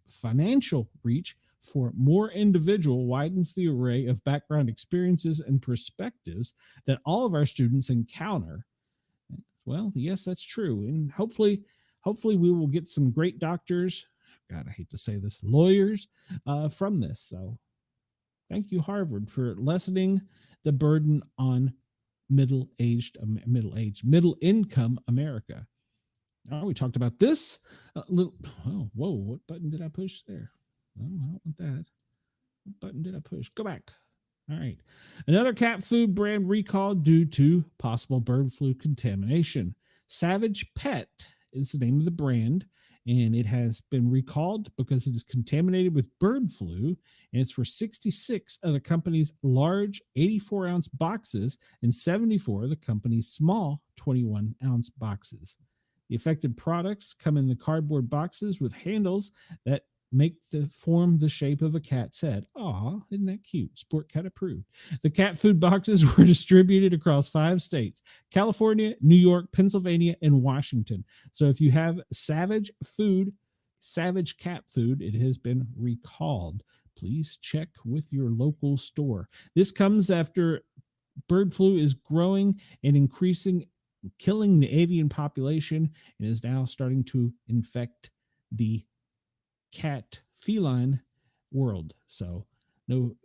for more individual widens the array of background experiences and perspectives that all of our students encounter. Well, yes, that's true. And hopefully we will get some great doctors. God, I hate to say this, lawyers from this. So thank you, Harvard, for lessening the burden on middle income America. Oh, we talked about this. What button did I push there? Oh, I don't want that. What button did I push? Go back. All right. Another cat food brand recalled due to possible bird flu contamination. Savage Pet is the name of the brand, and it has been recalled because it is contaminated with bird flu, and it's for 66 of the company's large 84-ounce boxes and 74 of the company's small 21-ounce boxes. The affected products come in the cardboard boxes with handles that form the shape of a cat's head. Aw, isn't that cute? Sportcat approved. The cat food boxes were distributed across 5 states: California, New York, Pennsylvania, and Washington. So if you have Savage cat food, it has been recalled. Please check with your local store. This comes after bird flu is growing and increasing, killing the avian population, and is now starting to infect the feline world. So no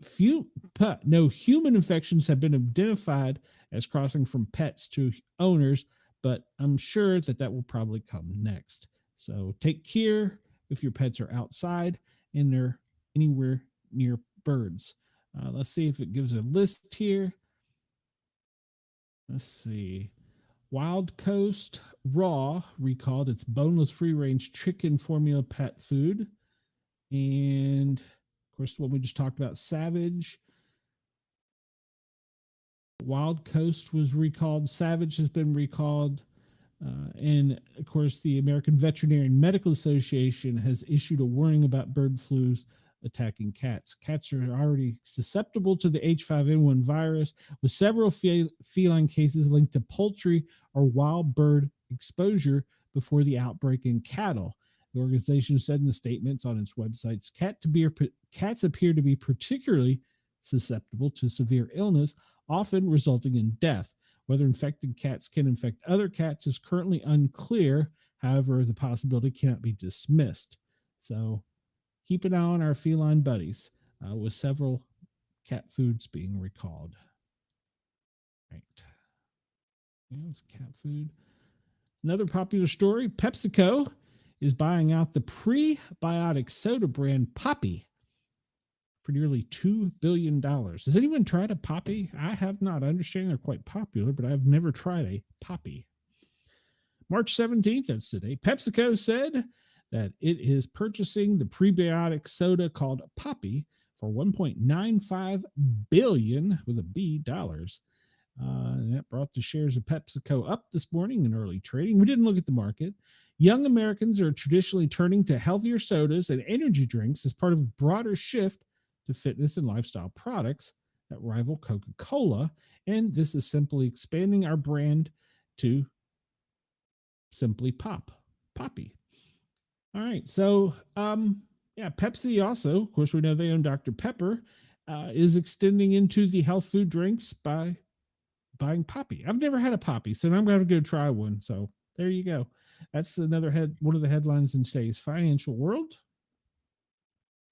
human infections have been identified as crossing from pets to owners, but I'm sure that will probably come next. So take care if your pets are outside and they're anywhere near birds. Let's see if it gives a list here. Let's see. Wild Coast Raw recalled its boneless free-range chicken formula pet food. And, of course, what we just talked about, Savage. Wild Coast was recalled. Savage has been recalled. And, of course, the American Veterinary Medical Association has issued a warning about bird flus attacking cats. Cats are already susceptible to the H5N1 virus, with several feline cases linked to poultry or wild bird exposure before the outbreak in cattle. The organization said in the statements on its websites, cats appear to be particularly susceptible to severe illness, often resulting in death. Whether infected cats can infect other cats is currently unclear. However, the possibility cannot be dismissed. So keep an eye on our feline buddies, with several cat foods being recalled. Right. It's cat food. Another popular story, PepsiCo is buying out the prebiotic soda brand Poppy for nearly $2 billion. Has anyone tried a Poppy? I have not. I understand they're quite popular, but I've never tried a Poppy. March 17th, that's today, PepsiCo said that it is purchasing the prebiotic soda called Poppy for $1.95 billion with a B dollars. That brought the shares of PepsiCo up this morning in early trading. We didn't look at the market. Young Americans are traditionally turning to healthier sodas and energy drinks as part of a broader shift to fitness and lifestyle products that rival Coca-Cola. And this is simply expanding our brand to simply Poppy. All right. So, yeah, Pepsi also, of course, we know they own Dr. Pepper, is extending into the health food drinks by buying Poppy. I've never had a Poppy, so now I'm going to go try one. So there you go. That's one of the headlines in today's financial world.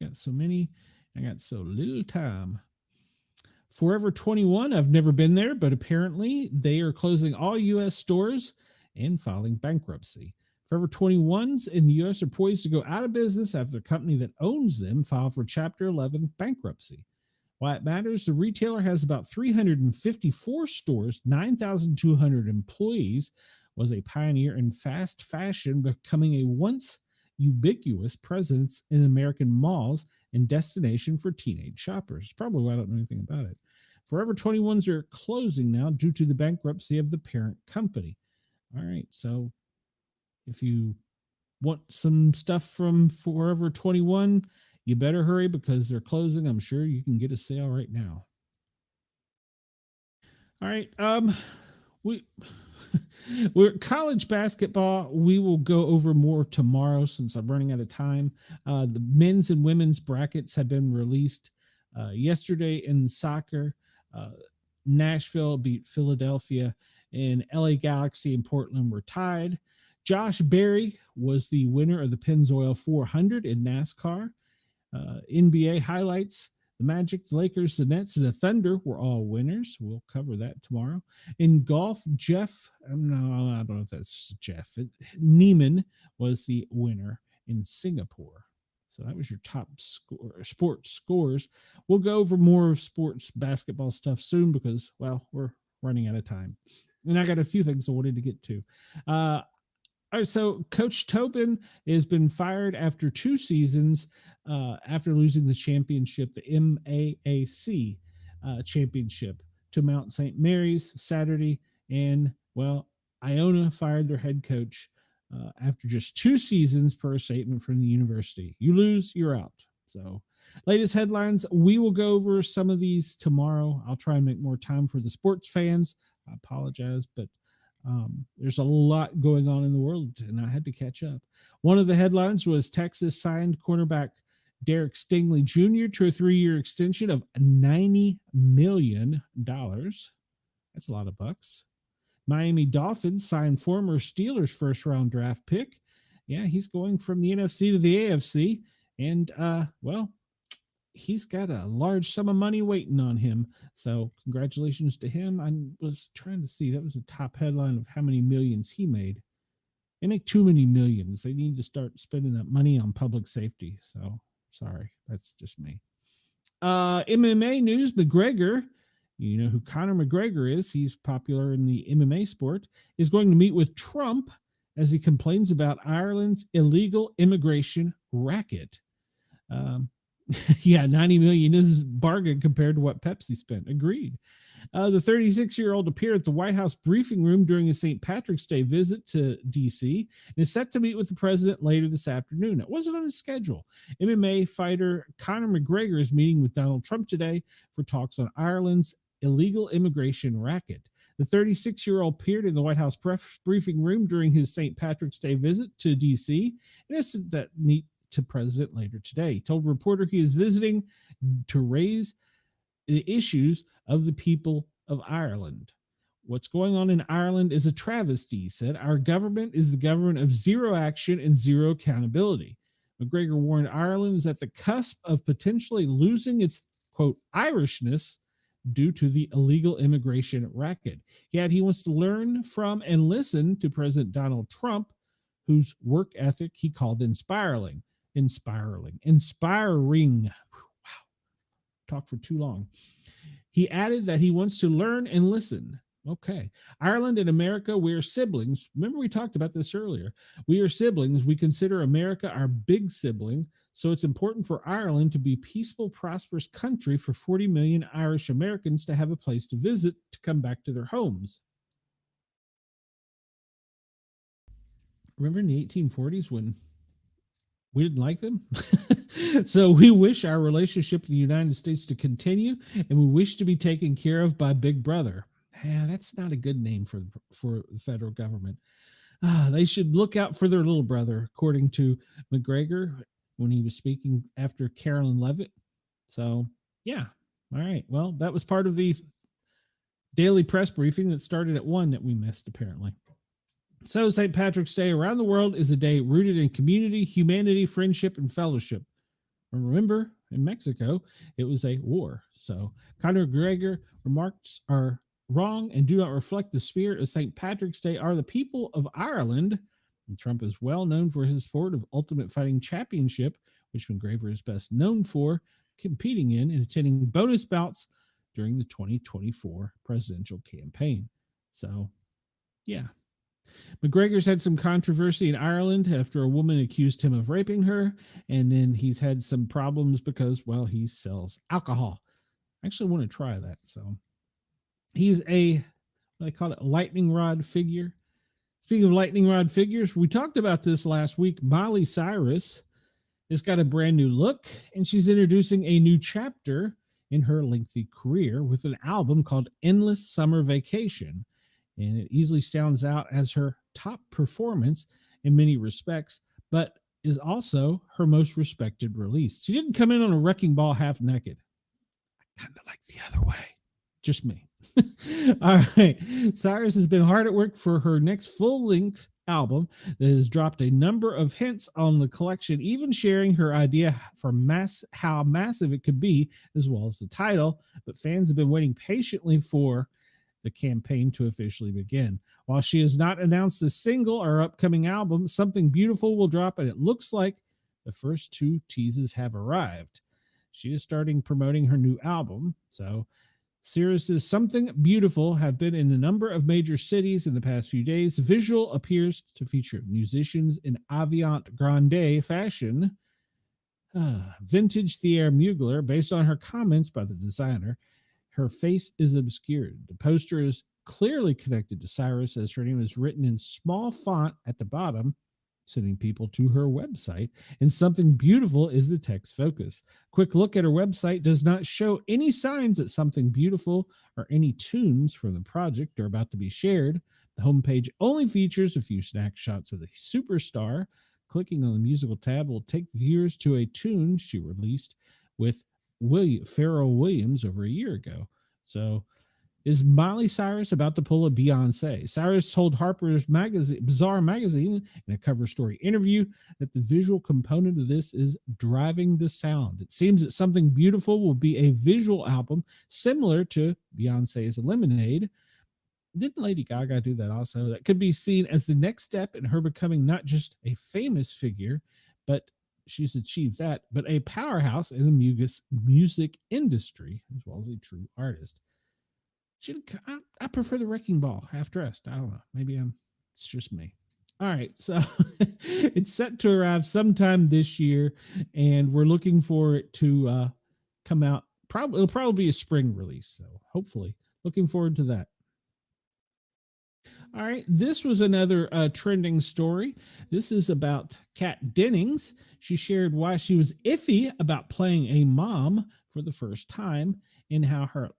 Got so many, I got so little time. Forever 21, I've never been there, but apparently they are closing all U.S. stores and filing bankruptcy. Forever 21s in the U.S. are poised to go out of business after the company that owns them filed for Chapter 11 bankruptcy. Why it matters, the retailer has about 354 stores, 9,200 employees, was a pioneer in fast fashion, becoming a once ubiquitous presence in American malls and destination for teenage shoppers. Probably why I don't know anything about it. Forever 21s are closing now due to the bankruptcy of the parent company. All right, so if you want some stuff from Forever 21, you better hurry because they're closing. I'm sure you can get a sale right now. All right. We're college basketball. We will go over more tomorrow since I'm running out of time. The men's and women's brackets have been released yesterday in soccer. Nashville beat Philadelphia, and LA Galaxy and Portland were tied. Josh Berry was the winner of the Pennzoil 400 in NASCAR. NBA highlights: the Magic, the Lakers, the Nets, and the Thunder were all winners. We'll cover that tomorrow. In golf, I don't know if that's Jeff. Neiman was the winner in Singapore. So that was your top sports scores. We'll go over more of sports basketball stuff soon because, well, we're running out of time. And I got a few things I wanted to get to. All right, so Coach Tobin has been fired after 2 seasons after losing the championship, the MAAC championship, to Mount St. Mary's Saturday. And, well, Iona fired their head coach after just 2 seasons per statement from the university. You lose, you're out. So, latest headlines, we will go over some of these tomorrow. I'll try and make more time for the sports fans. I apologize, but there's a lot going on in the world, and I had to catch up. One of the headlines was Texas signed cornerback Derek Stingley Jr. to a 3-year extension of $90 million. That's a lot of bucks. Miami Dolphins signed former Steelers first-round draft pick. Yeah, he's going from the NFC to the AFC, and, well, he's got a large sum of money waiting on him. So congratulations to him. I was trying to see, that was the top headline of how many millions he made. They make too many millions. They need to start spending that money on public safety. So sorry, that's just me. MMA news, McGregor, you know who Conor McGregor is. He's popular in the MMA sport, is going to meet with Trump as he complains about Ireland's illegal immigration racket. Yeah, 90 million is bargain compared to what Pepsi spent. Agreed. The 36-year-old appeared at the White House briefing room during a St. Patrick's Day visit to D.C. and is set to meet with the president later this afternoon. It wasn't on his schedule. MMA fighter Conor McGregor is meeting with Donald Trump today for talks on Ireland's illegal immigration racket. The 36-year-old appeared in the White House briefing room during his St. Patrick's Day visit to D.C. and is set to meet to president later today. He told a reporter he is visiting to raise the issues of the people of Ireland. What's going on in Ireland is a travesty, he said. Our government is the government of zero action and zero accountability. McGregor warned Ireland is at the cusp of potentially losing its, quote, Irishness due to the illegal immigration racket. Yet he wants to learn from and listen to President Donald Trump, whose work ethic he called inspiring. Wow. Talk for too long. He added that he wants to learn and listen. Okay. Ireland and America, we are siblings. Remember, we talked about this earlier. We are siblings. We consider America our big sibling. So it's important for Ireland to be a peaceful, prosperous country for 40 million Irish Americans to have a place to visit to come back to their homes. Remember in the 1840s when we didn't like them? So we wish our relationship with the United States to continue, and we wish to be taken care of by Big Brother. Yeah, that's not a good name for the federal government. They should look out for their little brother, according to McGregor when he was speaking after Carolyn Levitt. So, yeah. All right. Well, that was part of the daily press briefing that started at 1 that we missed, apparently. So, St. Patrick's Day around the world is a day rooted in community, humanity, friendship, and fellowship. Remember, in Mexico, it was a war. So, Conor McGregor remarks are wrong and do not reflect the spirit of St. Patrick's Day are the people of Ireland. And Trump is well known for his support of Ultimate Fighting Championship, which McGregor is best known for competing in and attending bonus bouts during the 2024 presidential campaign. So, yeah. McGregor's had some controversy in Ireland after a woman accused him of raping her, and then he's had some problems because, well, he sells alcohol. I actually want to try that. So he's a, what I call it, lightning rod figure. Speaking of lightning rod figures, we talked about this last week. Miley Cyrus has got a brand new look, and she's introducing a new chapter in her lengthy career with an album called Endless Summer Vacation. And it easily stands out as her top performance in many respects, but is also her most respected release. She didn't come in on a wrecking ball half naked. I kind of like the other way. Just me. All right. Cyrus has been hard at work for her next full-length album that has dropped a number of hints on the collection, even sharing her idea for how massive it could be, as well as the title. But fans have been waiting patiently for the campaign to officially begin. While she has not announced the single or upcoming album, Something Beautiful will drop, and it looks like the first 2 teases have arrived. She is starting promoting her new album. So Cyrus's Something Beautiful have been in a number of major cities in the past few days. The visual appears to feature musicians in avant-garde fashion. Vintage Thierry Mugler, based on her comments by the designer. Her face is obscured. The poster is clearly connected to Cyrus, as her name is written in small font at the bottom, sending people to her website. And Something Beautiful is the text focus. Quick look at her website does not show any signs that Something Beautiful or any tunes from the project are about to be shared. The homepage only features a few snapshots of the superstar. Clicking on the musical tab will take viewers to a tune she released with Pharrell Williams over a year ago. So is Miley Cyrus about to pull a Beyonce? Cyrus told Harper's Bazaar magazine in a cover story interview that the visual component of this is driving the sound. It seems that Something Beautiful will be a visual album similar to Beyonce's Lemonade. Didn't Lady Gaga do that also? That could be seen as the next step in her becoming not just a famous figure, but she's achieved that, but a powerhouse in the music industry, as well as a true artist. I prefer the wrecking ball half dressed. I don't know. Maybe it's just me. All right. So it's set to arrive sometime this year, and we're looking for it to come out. It'll probably be a spring release. So hopefully looking forward to that. All right, this was another trending story. This is about Kat Dennings. She shared why she was iffy about playing a mom for the first time and how her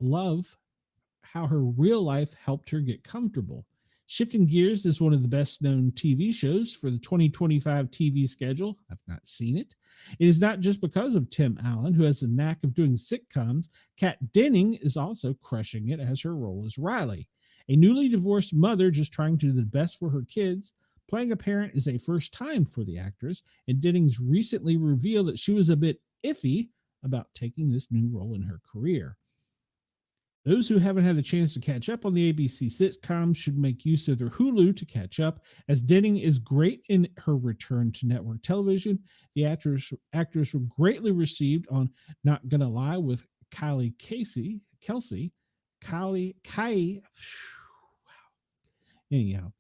real life helped her get comfortable. Shifting Gears is one of the best known TV shows for the 2025 TV schedule. I've not seen it. It is not just because of Tim Allen, who has a knack of doing sitcoms. Kat Dennings is also crushing it as her role as Riley. A newly divorced mother just trying to do the best for her kids. Playing a parent is a first time for the actress, and Dennings recently revealed that she was a bit iffy about taking this new role in her career. Those who haven't had the chance to catch up on the ABC sitcom should make use of their Hulu to catch up, as Dennings is great in her return to network television. The actress was greatly received on Not Gonna Lie with Kelsey. Anyhow,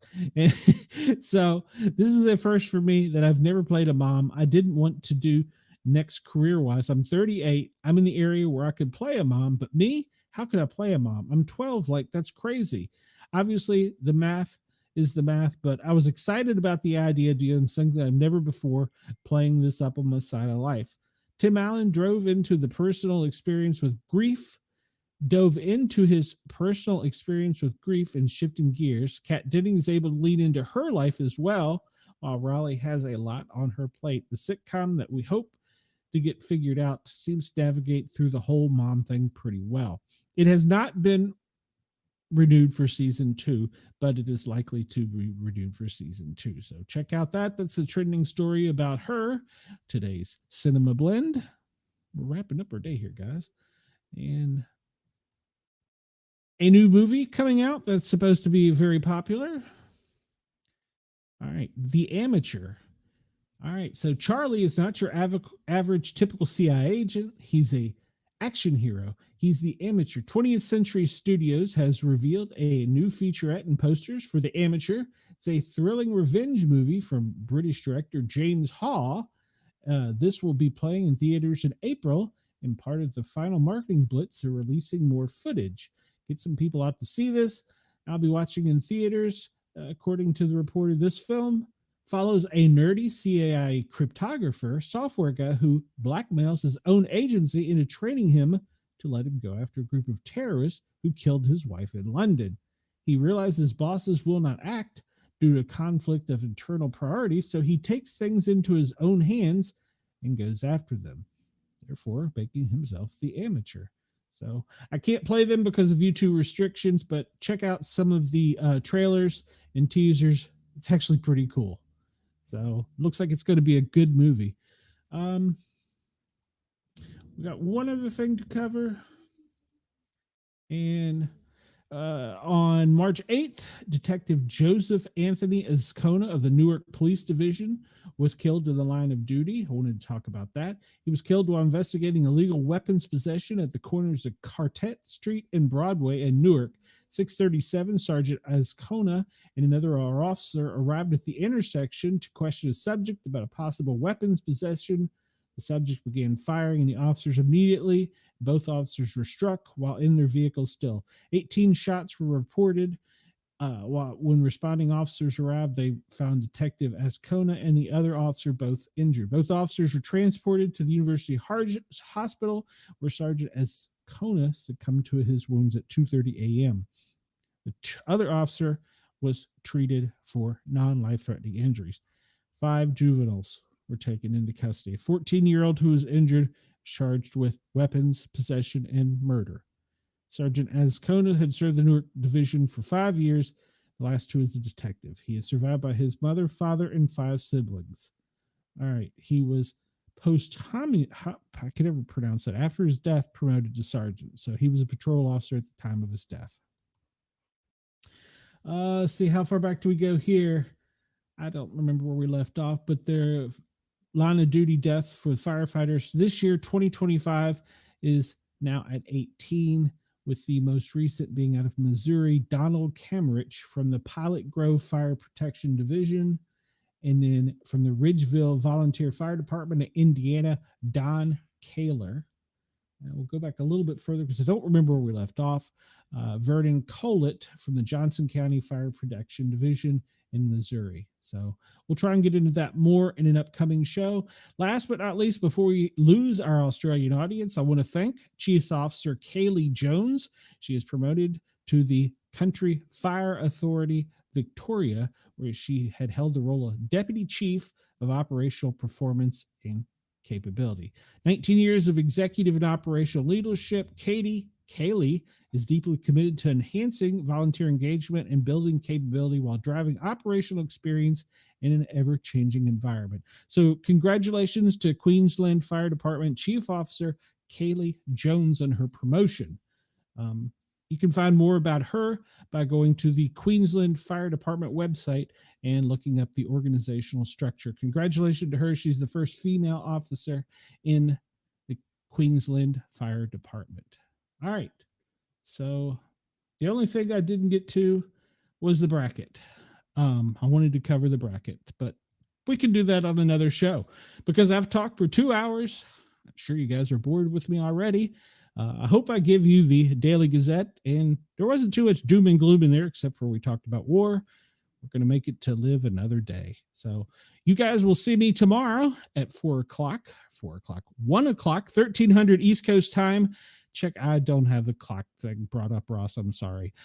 so this is a first for me that I've never played a mom. I didn't want to do next career wise. I'm 38. I'm in the area where I could play a mom, but me, how could I play a mom? I'm 12. Like, that's crazy. Obviously, the math is the math, but I was excited about the idea of doing something I've never before playing this up on my side of life. Tim Allen drove into the personal experience with grief, dove into his personal experience with grief and shifting gears. Kat Denning is able to lean into her life as well, while Raleigh has a lot on her plate. The sitcom that we hope to get figured out seems to navigate through the whole mom thing pretty well. It has not been renewed for season 2, but it is likely to be renewed for season 2. So check out that. That's a trending story about her. Today's Cinema Blend. We're wrapping up our day here, guys. And a new movie coming out that's supposed to be very popular. All right, The Amateur. All right, so Charlie is not your average typical CIA agent. He's a action hero. He's the Amateur. 20th Century Studios has revealed a new featurette and posters for The Amateur. It's a thrilling revenge movie from British director James Haw. This will be playing in theaters in April, and part of the final marketing blitz, they're releasing more footage. Get some people out to see this. I'll be watching in theaters. According to the reporter, this film follows a nerdy CIA cryptographer software guy who blackmails his own agency into training him to let him go after a group of terrorists who killed his wife in London. He realizes bosses will not act due to conflict of internal priorities, so he takes things into his own hands and goes after them, therefore making himself the Amateur. So I can't play them because of YouTube restrictions, but check out some of the trailers and teasers. It's actually pretty cool. So looks like it's going to be a good movie. We got one other thing to cover. And on March 8th, Detective Joseph Anthony Azcona of the Newark Police Division was killed in the line of duty. I wanted to talk about that. He was killed while investigating illegal weapons possession at the corners of Carteret Street and Broadway in Newark. 6:37, Sergeant Azcona and another officer arrived at the intersection to question a subject about a possible weapons possession. The subject began firing, and the officers immediately. Both officers were struck while in their vehicle still. 18 shots were reported. When responding officers arrived, they found Detective Azcona and the other officer both injured. Both officers were transported to the University Hospital, where Sergeant Azcona succumbed to his wounds at 2:30 a.m. The other officer was treated for non-life-threatening injuries. 5 juveniles were taken into custody. A 14-year-old who was injured, charged with weapons possession and murder. Sergeant Azcona had served the Newark Division for 5 years, the last 2 as a detective. He is survived by his mother, father, and 5 siblings. All right, he was I can never pronounce that, after his death, promoted to sergeant. So he was a patrol officer at the time of his death. See, how far back do we go here? I don't remember where we left off, but their line of duty death for firefighters this year, 2025, is now at 18, with the most recent being out of Missouri, Donald Camerich from the Pilot Grove Fire Protection Division. And then from the Ridgeville Volunteer Fire Department of Indiana, Don Kaler. And we'll go back a little bit further because I don't remember where we left off. Vernon Collett from the Johnson County Fire Protection Division in Missouri. So we'll try and get into that more in an upcoming show. Last but not least, before we lose our Australian audience, I want to thank Chief Officer Kaylee Jones. She is promoted to the Country Fire Authority Victoria, where she had held the role of Deputy Chief of Operational Performance and Capability. 19 years of executive and operational leadership, Kaylee is deeply committed to enhancing volunteer engagement and building capability while driving operational experience in an ever-changing environment. So congratulations to Queensland Fire Department Chief Officer Kaylee Jones on her promotion. You can find more about her by going to the Queensland Fire Department website and looking up the organizational structure. Congratulations to her. She's the first female officer in the Queensland Fire Department. All right. So the only thing I didn't get to was the bracket. I wanted to cover the bracket, but we can do that on another show, because I've talked for 2 hours. I'm sure you guys are bored with me already. I hope I give you the Daily Gazette, and there wasn't too much doom and gloom in there, except for we talked about war. We're going to make it to live another day. So you guys will see me tomorrow at 4 o'clock, 1 o'clock, 1300 East Coast time. Check, I don't have the clock thing brought up, Ross. I'm sorry.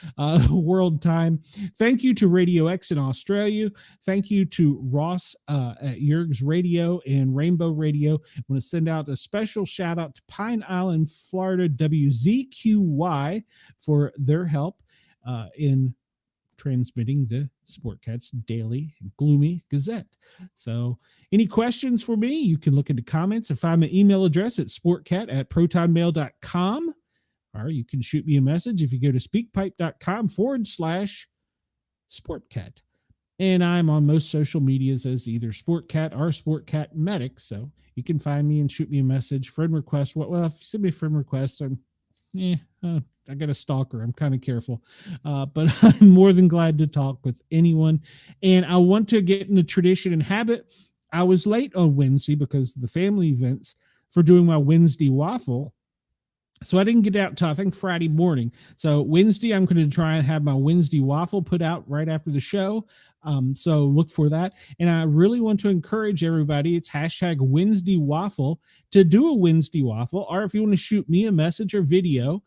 World time. Thank you to Radio X in Australia. Thank you to Ross at Yerg's Radio and Rainbow Radio. I want to send out a special shout out to Pine Island, Florida, WZQY for their help in transmitting the Sportcat's daily Gloomy Gazette. So any questions for me, you can look into comments and find my email address at sportcat@protonmail.com, or you can shoot me a message if you go to speakpipe.com/sportcat. And I'm on most social medias as either Sportcat or Sportcat Medic. So you can find me and shoot me a message, friend request. Well, if you send me a friend request, I got a stalker. I'm kind of careful, but I'm more than glad to talk with anyone. And I want to get in the tradition and habit. I was late on Wednesday because of the family events for doing my Wednesday waffle. So I didn't get out till I think Friday morning. So Wednesday, I'm going to try and have my Wednesday waffle put out right after the show. So look for that. And I really want to encourage everybody. It's hashtag Wednesday waffle to do a Wednesday waffle. Or if you want to shoot me a message or video,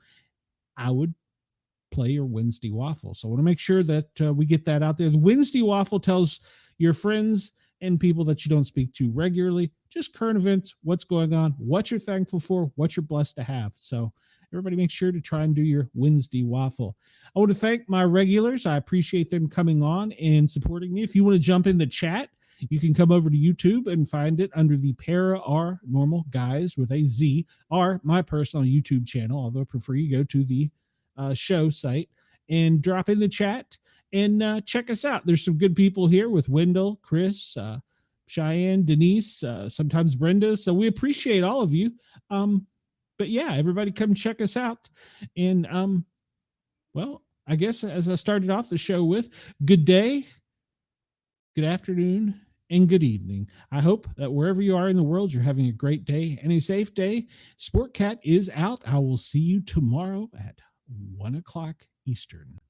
I would play your Wednesday waffle. So I want to make sure that we get that out there. The Wednesday waffle tells your friends and people that you don't speak to regularly, just current events, what's going on, what you're thankful for, what you're blessed to have. So everybody make sure to try and do your Wednesday waffle. I want to thank my regulars. I appreciate them coming on and supporting me. If you want to jump in the chat, you can come over to YouTube and find it under the Paranormal Guys with a Z, or my personal YouTube channel, although I prefer you go to the show site and drop in the chat and check us out. There's some good people here with Wendell, Chris, Cheyenne, Denise, sometimes Brenda. So we appreciate all of you. But yeah, everybody come check us out. And well, I guess as I started off the show with, good day, good afternoon, and good evening. I hope that wherever you are in the world, you're having a great day and a safe day. Sportcat is out. I will see you tomorrow at 1 o'clock Eastern.